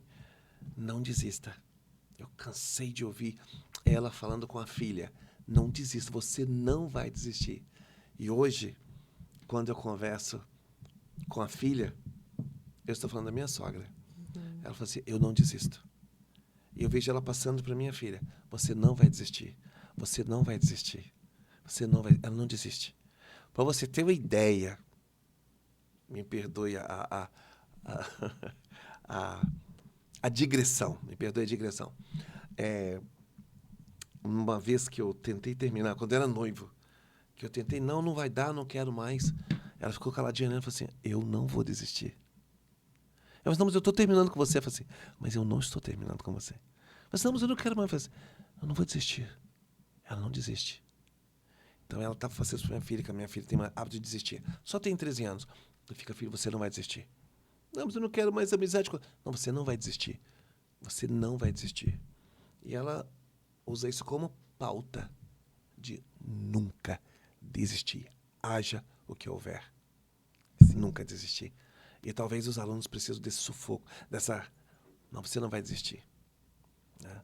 não desista. Eu cansei de ouvir ela falando com a filha, não desista, você não vai desistir. E hoje, quando eu converso com a filha, eu estou falando da minha sogra. Ela fala assim, eu não desisto. E eu vejo ela passando para minha filha, você não vai desistir. Você não vai desistir. Você não vai... Ela não desiste. Para você ter uma ideia, me perdoe a digressão, me perdoe a digressão. Uma vez que eu tentei terminar, quando eu era noivo, que eu tentei, não vai dar, não quero mais. Ela ficou caladinha e falou assim, eu não vou desistir. Eu falei, não, mas eu estou terminando com você. Eu falei assim, mas eu não estou terminando com você. Mas não, mas eu não quero mais. Eu falei assim, eu não vou desistir. Ela não desiste. Então ela estava fazendo isso para minha filha, que a minha filha tem hábito de desistir. Só tem 13 anos. Eu fico, filho, você não vai desistir. Não, mas eu não quero mais amizade com... Não, você não vai desistir. Você não vai desistir. E ela usa isso como pauta de nunca desistir. Haja o que houver. Sim. Nunca desistir. E talvez os alunos precisem desse sufoco, dessa... Não, você não vai desistir. Né?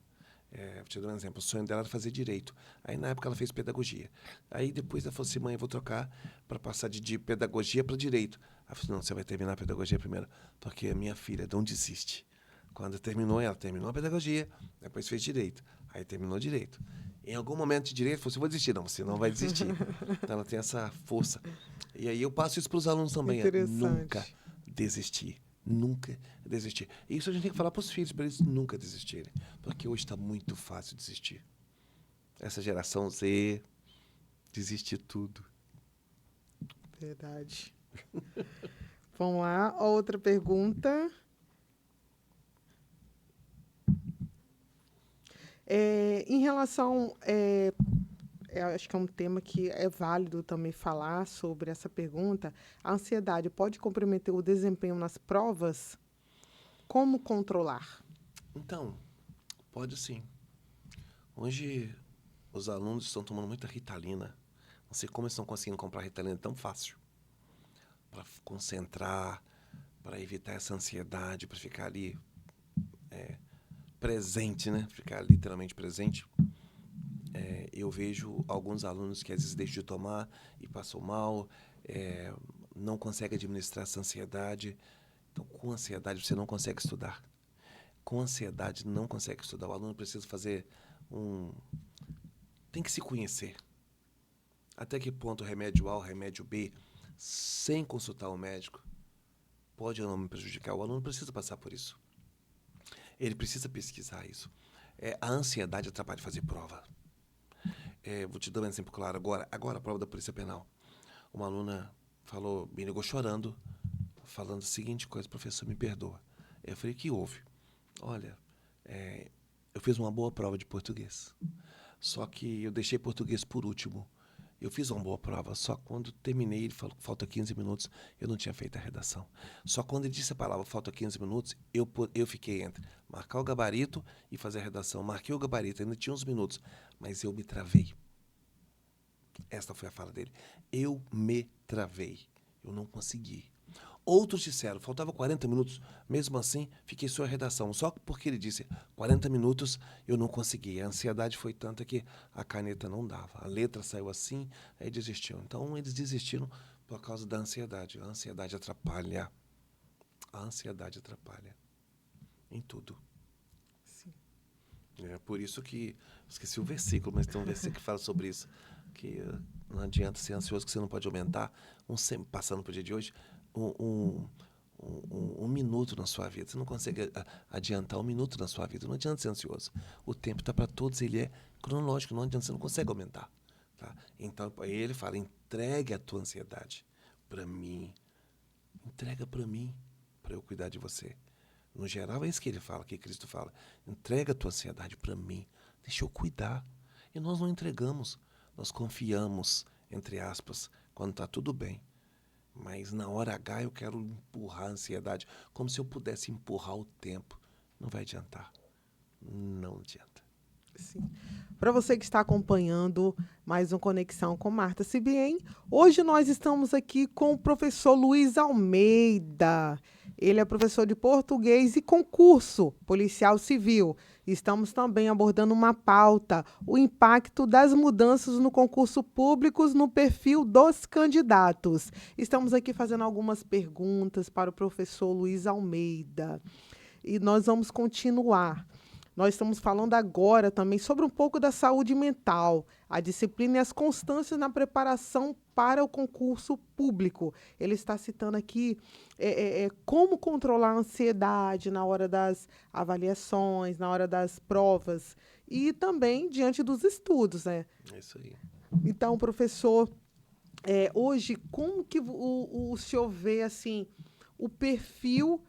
Vou te dar um exemplo. O sonho dela era fazer direito. Aí, na época, ela fez pedagogia. Aí, depois, ela falou assim, mãe, eu vou trocar para passar de pedagogia para direito. Ela falou, não, você vai terminar a pedagogia primeiro, porque a minha filha não desiste. Quando terminou, ela terminou a pedagogia, depois fez direito. Aí terminou direito. Em algum momento de direito, falou assim, vou desistir. Não, você não vai desistir. Então, ela tem essa força. E aí eu passo isso para os alunos também. Nunca Interessante. desistir. Nunca desistir. E isso a gente tem que falar para os filhos, para eles nunca desistirem. Porque hoje está muito fácil desistir. Essa geração Z desiste de tudo. Verdade. Vamos lá, outra pergunta. Em relação, eu acho que é um tema que é válido também falar sobre essa pergunta. A ansiedade pode comprometer o desempenho nas provas? Como controlar? Então, pode sim. Hoje, os alunos estão tomando muita Ritalina. Não sei como eles estão conseguindo comprar Ritalina tão fácil. Para concentrar, para evitar essa ansiedade, para ficar ali presente, né? Ficar literalmente presente. Eu vejo alguns alunos que às vezes deixam de tomar e passam mal, não conseguem administrar essa ansiedade. Então, com ansiedade, você não consegue estudar. Com ansiedade, não consegue estudar. O aluno precisa fazer tem que se conhecer. Até que ponto o remédio A, o remédio B, sem consultar o médico, pode ou não me prejudicar? O aluno precisa passar por isso. Ele precisa pesquisar isso. A ansiedade atrapalha fazer prova. Vou te dar um exemplo claro agora. Agora, a prova da Polícia Penal. Uma aluna me ligou chorando, falando a seguinte coisa: professor, me perdoa. Eu falei, o que houve? Olha, eu fiz uma boa prova de português. Só que eu deixei português por último. Eu fiz uma boa prova, só quando terminei, ele falou que falta 15 minutos, eu não tinha feito a redação. Só quando ele disse a palavra falta 15 minutos, eu fiquei entre marcar o gabarito e fazer a redação. Marquei o gabarito, ainda tinha uns minutos, mas eu me travei. Esta foi a fala dele. Eu me travei. Eu não consegui. Outros disseram, faltava 40 minutos, mesmo assim, fiquei só a redação. Só porque ele disse 40 minutos, eu não consegui. A ansiedade foi tanta que a caneta não dava. A letra saiu assim, aí desistiu. Então, eles desistiram por causa da ansiedade. A ansiedade atrapalha. A ansiedade atrapalha em tudo. Sim. É por isso que, esqueci o versículo, mas tem um versículo que fala sobre isso, que não adianta ser ansioso, que você não pode aumentar, passando para o dia de hoje, um minuto na sua vida. Você não consegue adiantar um minuto na sua vida. Não adianta ser ansioso. O tempo está para todos, ele é cronológico, não adianta, você não consegue aumentar. Tá? Então, ele fala, entregue a tua ansiedade para mim. Entrega para mim, para eu cuidar de você. No geral, é isso que ele fala, que Cristo fala. Entrega a tua ansiedade para mim. Deixa eu cuidar. E nós não entregamos. Nós confiamos, entre aspas, quando está tudo bem. Mas na hora H eu quero empurrar a ansiedade, como se eu pudesse empurrar o tempo. Não vai adiantar. Não adianta. Sim. Para você que está acompanhando mais um Conexão com Marta Cibien, hoje nós estamos aqui com o professor Luiz Almeida. Ele é professor de português e concurso policial civil. Estamos também abordando uma pauta, o impacto das mudanças no concurso público no perfil dos candidatos. Estamos aqui fazendo algumas perguntas para o professor Luiz Almeida. E nós vamos continuar. Nós estamos falando agora também sobre um pouco da saúde mental, a disciplina e as constâncias na preparação para o concurso público. Ele está citando aqui como controlar a ansiedade na hora das avaliações, na hora das provas e também diante dos estudos, né? É isso aí. Então, professor, hoje, como que o senhor vê assim, o perfil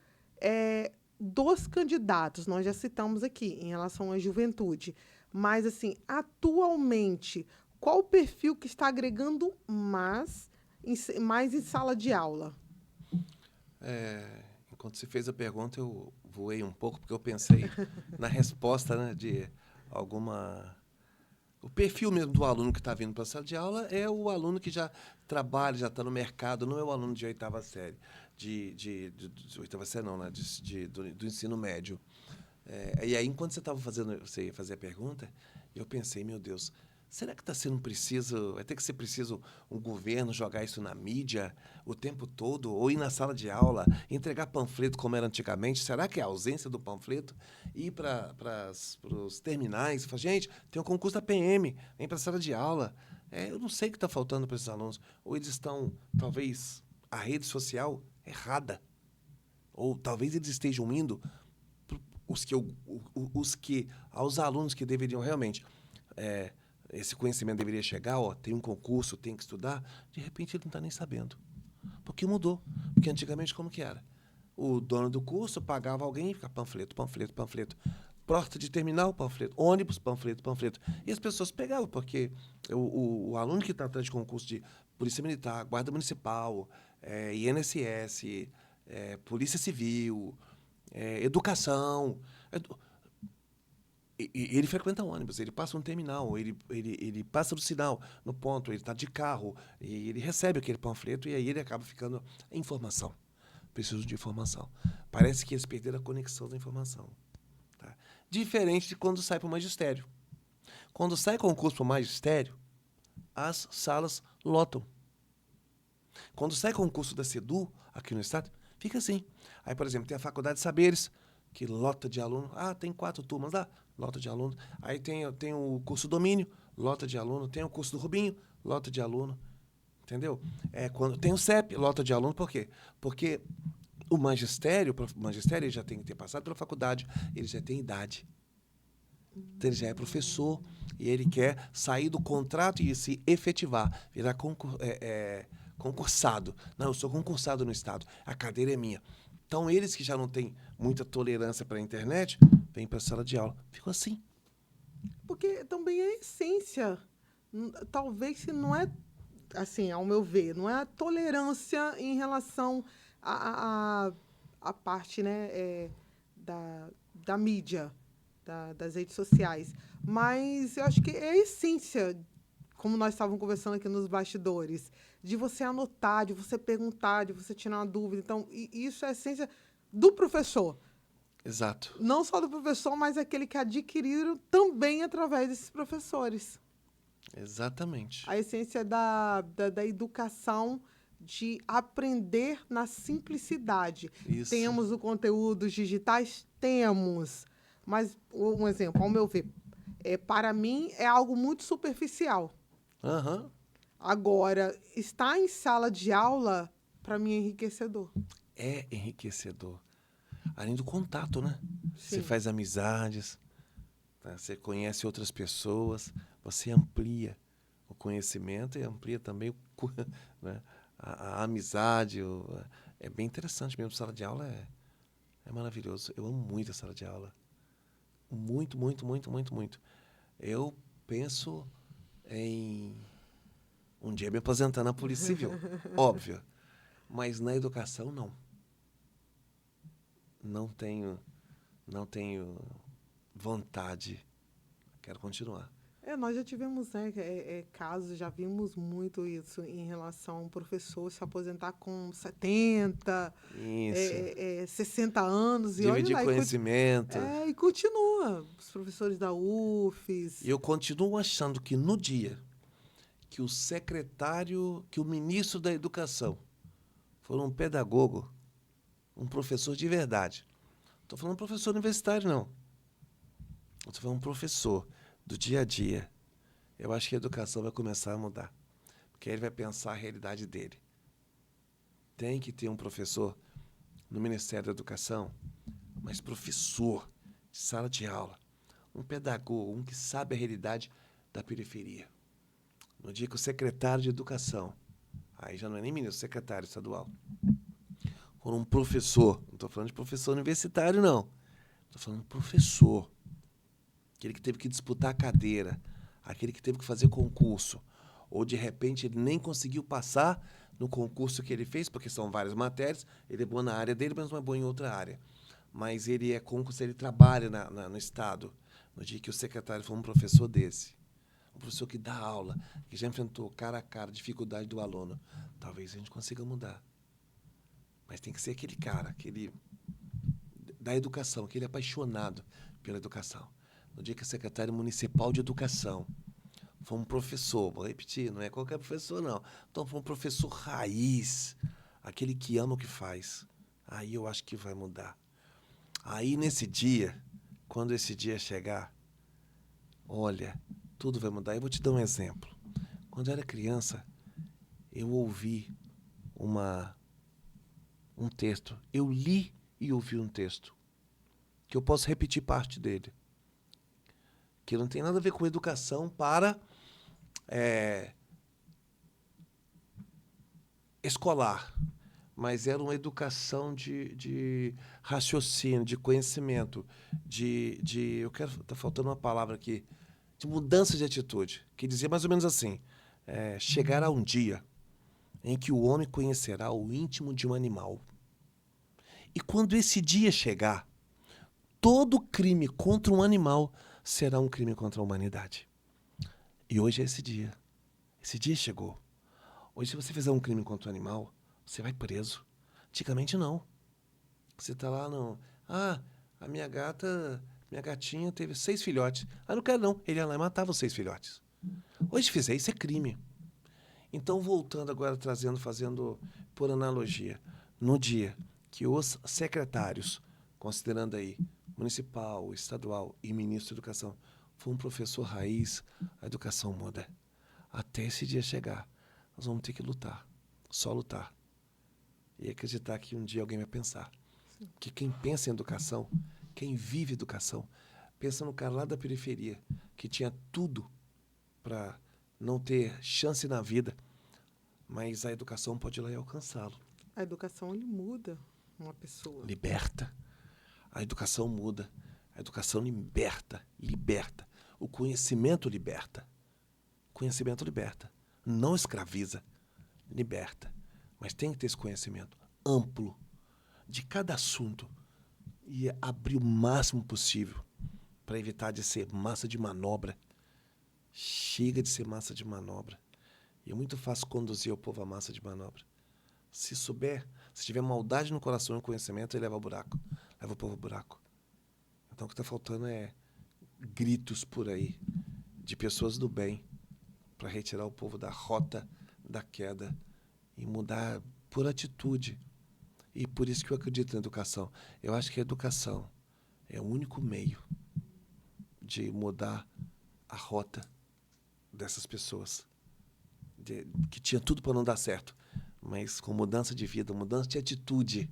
dos candidatos? Nós já citamos aqui em relação à juventude, mas assim, atualmente, qual o perfil que está agregando mais em sala de aula? Enquanto você fez a pergunta, eu voei um pouco, porque eu pensei na resposta, né, de alguma... O perfil mesmo do aluno que está vindo para a sala de aula é o aluno que já trabalha, já está no mercado, não é o aluno de oitava série. De oitava série não, né? Do ensino médio. E aí, enquanto você ia fazer a pergunta, eu pensei, meu Deus, Será que está sendo preciso, vai ter que ser preciso um governo jogar isso na mídia o tempo todo, ou ir na sala de aula, entregar panfleto como era antigamente? Será que é a ausência do panfleto? Ir para os terminais e falar, gente, tem um concurso da PM, vem para a sala de aula. Eu não sei o que está faltando para esses alunos. Ou eles estão, talvez, a rede social errada. Ou talvez eles estejam indo aos alunos que deveriam realmente... esse conhecimento deveria chegar, tem um concurso, tem que estudar, de repente ele não está nem sabendo. Porque mudou. Porque antigamente como que era? O dono do curso pagava alguém e ficava panfleto, panfleto, panfleto. Porta de terminal, panfleto. Ônibus, panfleto, panfleto. E as pessoas pegavam, porque o aluno que está atrás de concurso de Polícia Militar, Guarda Municipal, INSS, Polícia Civil, Educação... ele frequenta ônibus, ele passa um terminal, ele passa no sinal, no ponto, ele está de carro, e ele recebe aquele panfleto e aí ele acaba ficando informação. Preciso de informação. Parece que eles perderam a conexão da informação. Tá? Diferente de quando sai para o magistério. Quando sai concurso para o magistério, as salas lotam. Quando sai concurso da SEDU, aqui no estado, fica assim. Aí, por exemplo, tem a Faculdade de Saberes, que lota de aluno. Tem 4 turmas lá, lota de aluno. Aí tem o curso Domínio, lota de aluno. Tem o curso do Rubinho, lota de aluno. Entendeu? Quando tem o CEP, lota de aluno. Por quê? Porque o magistério ele já tem que ter passado pela faculdade, ele já tem idade. Então, ele já é professor e ele quer sair do contrato e se efetivar, virar concursado. Não, eu sou concursado no Estado, a cadeira é minha. Então, eles que já não têm muita tolerância para a internet, vêm para a sala de aula. Ficou assim. Porque também é a essência. Talvez se não é, assim, ao meu ver, não é a tolerância em relação à parte, né, da mídia, das redes sociais. Mas eu acho que é a essência, como nós estávamos conversando aqui nos bastidores, de você anotar, de você perguntar, de você tirar uma dúvida. Então, isso é a essência do professor. Exato. Não só do professor, mas aquele que adquiriram também através desses professores. Exatamente. A essência da educação, de aprender na simplicidade. Isso. Temos o conteúdos digitais? Temos. Mas, um exemplo, ao meu ver, para mim, é algo muito superficial. Aham. Agora, estar em sala de aula, para mim, é enriquecedor. É enriquecedor. Além do contato, né? Sim. Você faz amizades, tá? Você conhece outras pessoas, você amplia o conhecimento e amplia também né? a amizade. É bem interessante mesmo. Sala de aula é maravilhoso. Eu amo muito a sala de aula. Muito, muito, muito, muito, muito. Eu penso em um dia me aposentar na Polícia Civil, óbvio. Mas na educação, não. Não tenho vontade. Quero continuar. Nós já tivemos, né, casos, já vimos muito isso em relação a um professor se aposentar com 70, Isso. 60 anos. Dividir e olha lá, conhecimento. e continua. Os professores da UFES. E eu continuo achando que no dia que que o ministro da Educação for um pedagogo, um professor de verdade. Não estou falando professor universitário, não. Estou falando professor do dia a dia. Eu acho que a educação vai começar a mudar. Porque ele vai pensar a realidade dele. Tem que ter um professor no Ministério da Educação, mas professor de sala de aula. Um pedagogo, um que sabe a realidade da periferia. No dia que o secretário de Educação, aí já não é nem ministro, secretário estadual, for um professor, não estou falando de professor universitário, não. Estou falando de professor. Aquele que teve que disputar a cadeira, aquele que teve que fazer concurso, ou de repente ele nem conseguiu passar no concurso que ele fez, porque são várias matérias, ele é bom na área dele, mas não é bom em outra área. Mas ele é concurso, ele trabalha no Estado. No dia que o secretário for um professor desse, um professor que dá aula, que já enfrentou cara a cara a dificuldade do aluno, talvez a gente consiga mudar. Mas tem que ser aquele cara, aquele da educação, aquele apaixonado pela educação. No dia que o secretário municipal de Educação Foi um professor, vou repetir, não é qualquer professor, não. Então, foi um professor raiz, aquele que ama o que faz. Aí eu acho que vai mudar. Aí, nesse dia, quando esse dia chegar, olha, tudo vai mudar. Eu vou te dar um exemplo. Quando eu era criança, eu ouvi um texto. Eu li e ouvi um texto, que eu posso repetir parte dele, que não tem nada a ver com educação para escolar, mas era uma educação de raciocínio, de conhecimento, eu quero, tá faltando uma palavra aqui, de mudança de atitude, que dizia mais ou menos assim, chegará um dia em que o homem conhecerá o íntimo de um animal. E quando esse dia chegar, todo crime contra um animal será um crime contra a humanidade. E hoje é esse dia. Esse dia chegou. Hoje, se você fizer um crime contra um animal, você vai preso. Antigamente, não. Você tá lá, não. Ah, a minha gatinha teve 6 filhotes. Ah, não quero não. Ele ia lá e matava os 6 filhotes. Hoje, se fizer isso, é crime. Então, voltando agora, fazendo por analogia, no dia que os secretários, considerando aí municipal, estadual e ministro da educação, for um professor raiz, a educação muda. Até esse dia chegar, nós vamos ter que lutar, só lutar. E acreditar que um dia alguém vai pensar. Que quem pensa em educação, quem vive educação, pensa no cara lá da periferia, que tinha tudo para não ter chance na vida, mas a educação pode ir lá e alcançá-lo. A educação, ele muda uma pessoa. Liberta. A educação muda. A educação liberta. O conhecimento liberta. O conhecimento liberta. Não escraviza. Liberta. Mas tem que ter esse conhecimento amplo de cada assunto e abrir o máximo possível para evitar de ser massa de manobra. Chega de ser massa de manobra. E é muito fácil conduzir o povo à massa de manobra. Se souber, se tiver maldade no coração e no conhecimento, ele leva ao buraco. Leva o povo ao buraco. Então o que está faltando é gritos por aí de pessoas do bem para retirar o povo da rota da queda e mudar por atitude. E por isso que eu acredito na educação. Eu acho que a educação é o único meio de mudar a rota dessas pessoas que tinha tudo para não dar certo, mas com mudança de vida, mudança de atitude.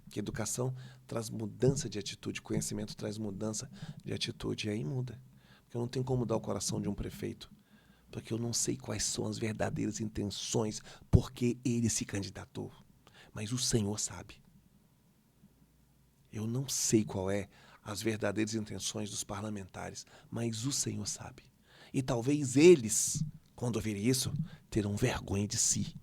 Que a educação traz mudança de atitude, conhecimento traz mudança de atitude, e aí muda. Porque eu não tenho como mudar o coração de um prefeito, porque eu não sei quais são as verdadeiras intenções, porque ele se candidatou. Mas o Senhor sabe. Eu não sei qual é as verdadeiras intenções dos parlamentares, mas o Senhor sabe. E talvez eles, quando ouvirem isso, terão vergonha de si.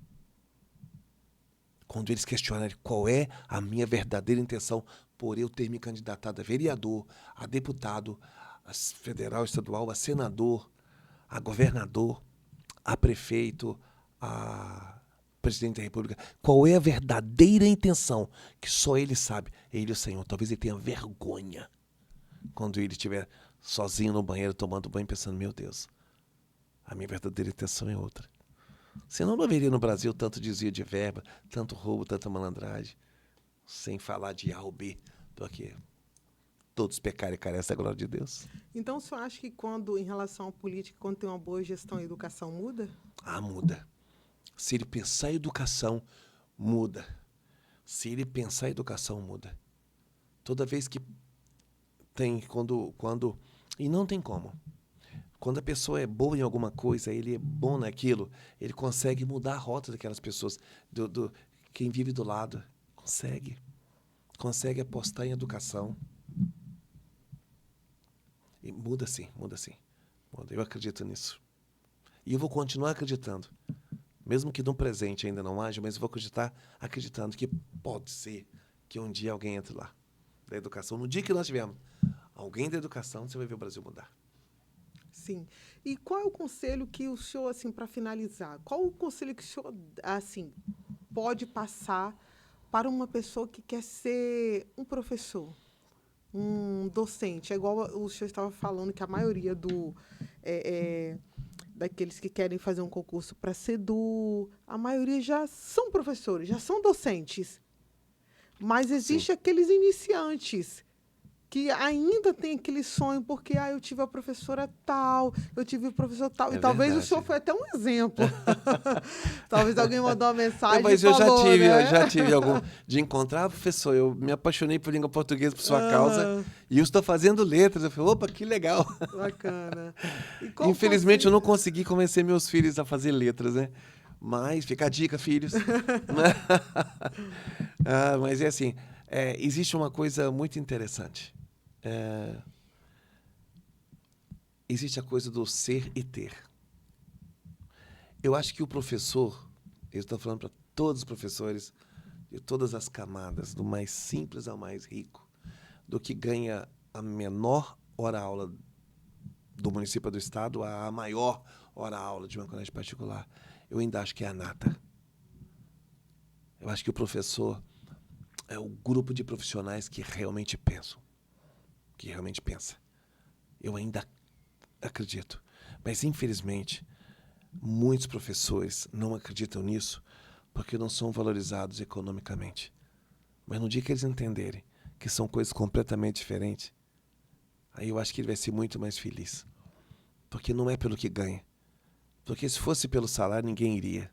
Quando eles questionarem qual é a minha verdadeira intenção por eu ter me candidatado a vereador, a deputado, a federal, estadual, a senador, a governador, a prefeito, a presidente da República, qual é a verdadeira intenção que só ele sabe, ele e o Senhor. Talvez ele tenha vergonha quando ele estiver sozinho no banheiro, tomando banho, pensando, meu Deus, a minha verdadeira intenção é outra. Senão não haveria no Brasil tanto desvio de verba, tanto roubo, tanta malandragem, sem falar de A ou B, porque todos pecaram e carecem da glória de Deus. Então, o senhor acha que em relação à política, quando tem uma boa gestão, a educação muda? Ah, muda. Se ele pensar em educação, muda. Se ele pensar em educação, muda. Toda vez que tem, e não tem como. Quando a pessoa é boa em alguma coisa, ele é bom naquilo, ele consegue mudar a rota daquelas pessoas, quem vive do lado. Consegue apostar em educação. E muda sim. Muda. Eu acredito nisso. E eu vou continuar acreditando. Mesmo que no presente ainda não haja, mas eu vou acreditando que pode ser que um dia alguém entre lá, da educação. No dia que nós tivermos alguém da educação, você vai ver o Brasil mudar. Sim. E qual é o conselho que o senhor, assim, para finalizar, qual o conselho que o senhor, assim, pode passar para uma pessoa que quer ser um professor, um docente? É igual o senhor estava falando que a maioria daqueles que querem fazer um concurso para SEDU. A maioria já são professores, já são docentes. Mas existe aqueles iniciantes que ainda tem aquele sonho, porque eu tive a professora tal, eu tive o professor tal. E talvez o senhor foi até um exemplo. Talvez alguém mandou uma mensagem mas e falou, eu já tive algum de encontrar, professor, eu me apaixonei por língua portuguesa por sua causa e eu estou fazendo letras. Eu falei, opa, que legal. Bacana. Infelizmente, eu não consegui convencer meus filhos a fazer letras, né? Mas fica a dica, filhos. Mas é assim, existe uma coisa muito interessante. Existe a coisa do ser e ter. Eu acho que o professor, eu estou falando para todos os professores, de todas as camadas, do mais simples ao mais rico, do que ganha a menor hora-aula do município do estado a maior hora-aula de uma colégio particular, eu ainda acho que é a nata. Eu acho que o professor é o grupo de profissionais que realmente pensam. Que realmente pensa. Eu ainda acredito. Mas, infelizmente, muitos professores não acreditam nisso porque não são valorizados economicamente. Mas no dia que eles entenderem que são coisas completamente diferentes, aí eu acho que ele vai ser muito mais feliz. Porque não é pelo que ganha. Porque se fosse pelo salário, ninguém iria.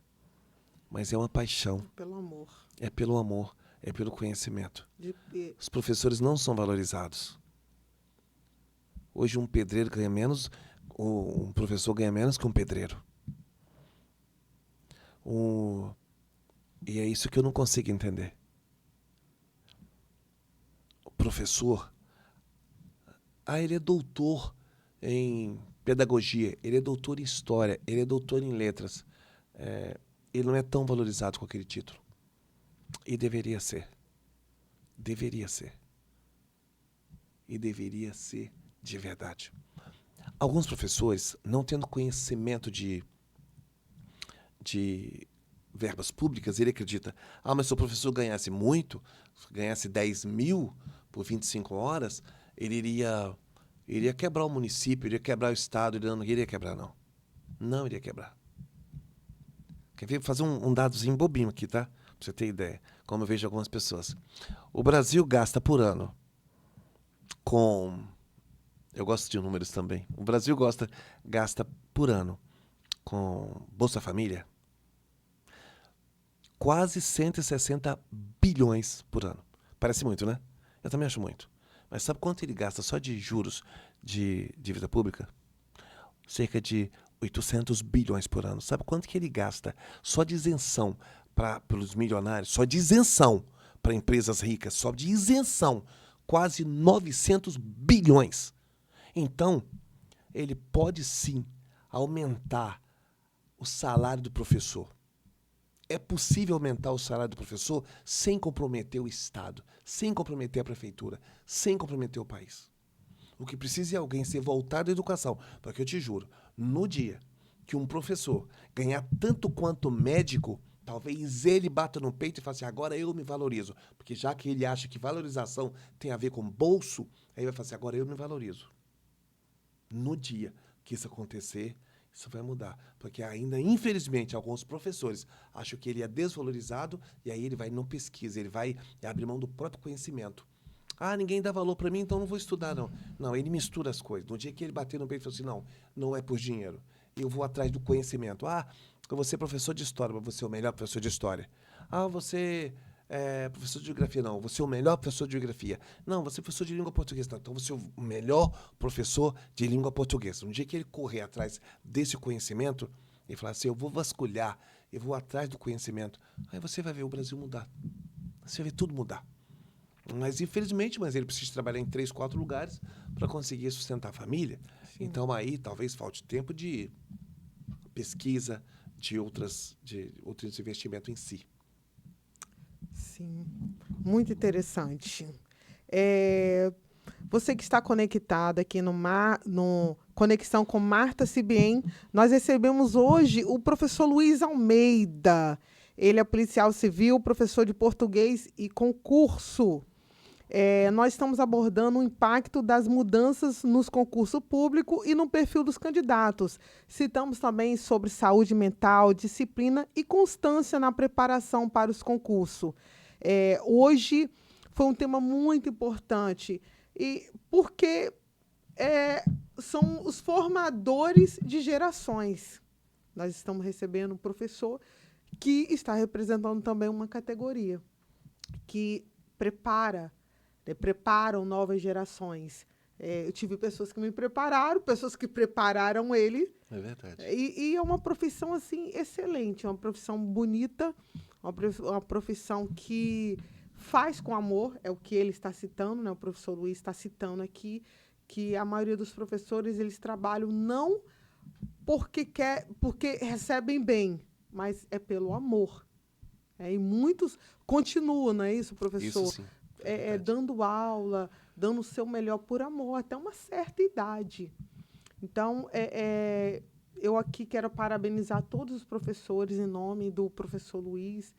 Mas é uma paixão. Pelo amor. É pelo amor, é pelo conhecimento. Os professores não são valorizados. Hoje um pedreiro ganha menos, um professor ganha menos que um pedreiro. E é isso que eu não consigo entender. O professor, ele é doutor em pedagogia, ele é doutor em história, ele é doutor em letras. Ele não é tão valorizado com aquele título. E deveria ser. Deveria ser. E deveria ser de verdade. Alguns professores, não tendo conhecimento de verbas públicas, ele acredita, mas se o professor ganhasse muito, ganhasse 10 mil por 25 horas, ele iria quebrar o município, iria quebrar o estado, ele não iria quebrar, não. Não iria quebrar. Quer ver? Vou fazer um dadozinho bobinho aqui, tá? Pra você ter ideia, como eu vejo algumas pessoas. O Brasil gasta por ano com... Eu gosto de números também. O Brasil gasta por ano com Bolsa Família quase 160 bilhões por ano. Parece muito, né? Eu também acho muito. Mas sabe quanto ele gasta só de juros de dívida pública? Cerca de 800 bilhões por ano. Sabe quanto que ele gasta só de isenção pelos milionários? Só de isenção para empresas ricas. Só de isenção. Quase 900 bilhões. Então, ele pode sim aumentar o salário do professor. É possível aumentar o salário do professor sem comprometer o Estado, sem comprometer a prefeitura, sem comprometer o país. O que precisa é alguém ser voltado à educação. Porque eu te juro, no dia que um professor ganhar tanto quanto médico, talvez ele bata no peito e fale assim, agora eu me valorizo. Porque já que ele acha que valorização tem a ver com bolso, aí ele vai falar assim, agora eu me valorizo. No dia que isso acontecer, isso vai mudar. Porque ainda, infelizmente, alguns professores acham que ele é desvalorizado e aí ele vai não pesquisa, ele vai abrir mão do próprio conhecimento. Ninguém dá valor para mim, então não vou estudar, não. Não, ele mistura as coisas. No dia que ele bater no peito e falar assim, não é por dinheiro. Eu vou atrás do conhecimento. Eu vou ser professor de história, mas vou ser o melhor professor de história. Você é professor de geografia, não. Vou ser o melhor professor de geografia. Não, você é professor de língua portuguesa. Não. Então, vou ser o melhor professor de língua portuguesa. No dia que ele correr atrás desse conhecimento, e falar assim, eu vou vasculhar, eu vou atrás do conhecimento, aí você vai ver o Brasil mudar. Você vai ver tudo mudar. Mas, infelizmente, ele precisa trabalhar em 3, 4 lugares para conseguir sustentar a família. Sim. Então, aí, talvez falte tempo de pesquisa, de outros investimentos em si. Sim, muito interessante. Você que está conectado aqui no Conexão com Marta Cibien, nós recebemos hoje o professor Luiz Almeida. Ele é policial civil, professor de português e concurso. nós estamos abordando o impacto das mudanças nos concursos públicos e no perfil dos candidatos. Citamos também sobre saúde mental, disciplina e constância na preparação para os concursos. Hoje foi um tema muito importante, e porque são os formadores de gerações. Nós estamos recebendo um professor que está representando também uma categoria que preparam novas gerações. Eu tive pessoas que me prepararam, pessoas que prepararam ele. É verdade. E é uma profissão assim excelente, uma profissão bonita, uma profissão que faz com amor, é o que ele está citando, né? O professor Luiz está citando aqui, que a maioria dos professores eles trabalham não porque recebem bem, mas é pelo amor. E muitos continuam, não é isso, professor? Isso sim. Dando aula, dando o seu melhor por amor, até uma certa idade. Então, eu aqui quero parabenizar todos os professores em nome do professor Luiz,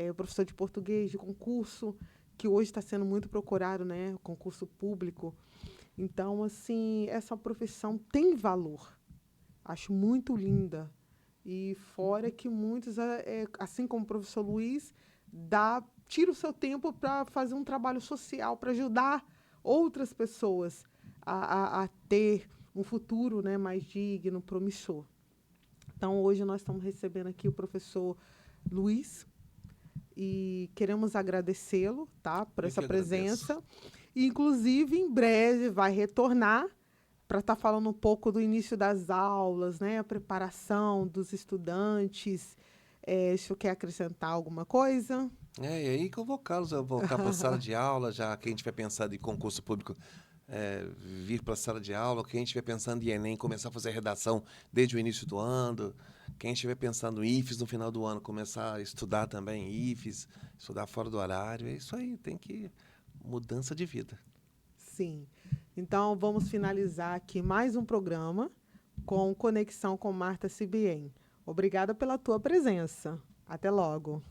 o professor de português, de concurso, que hoje está sendo muito procurado, né, o concurso público. Então, assim, essa profissão tem valor. Acho muito linda. E fora que muitos, assim como o professor Luiz, tira o seu tempo para fazer um trabalho social, para ajudar outras pessoas a ter um futuro, né, mais digno, promissor. Então, hoje nós estamos recebendo aqui o professor Luiz e queremos agradecê-lo, tá, por essa presença. E, inclusive, em breve vai retornar para estar falando um pouco do início das aulas, né, a preparação dos estudantes. Se o senhor quer acrescentar alguma coisa? E aí convocá-los a voltar para a sala de aula, já quem estiver pensando em concurso público, vir para a sala de aula, quem estiver pensando em Enem, começar a fazer redação desde o início do ano, quem estiver pensando em IFES no final do ano, começar a estudar também IFES, estudar fora do horário, é isso aí, tem que mudança de vida. Sim. Então, vamos finalizar aqui mais um programa com Conexão com Marta CBN. Obrigada pela tua presença. Até logo.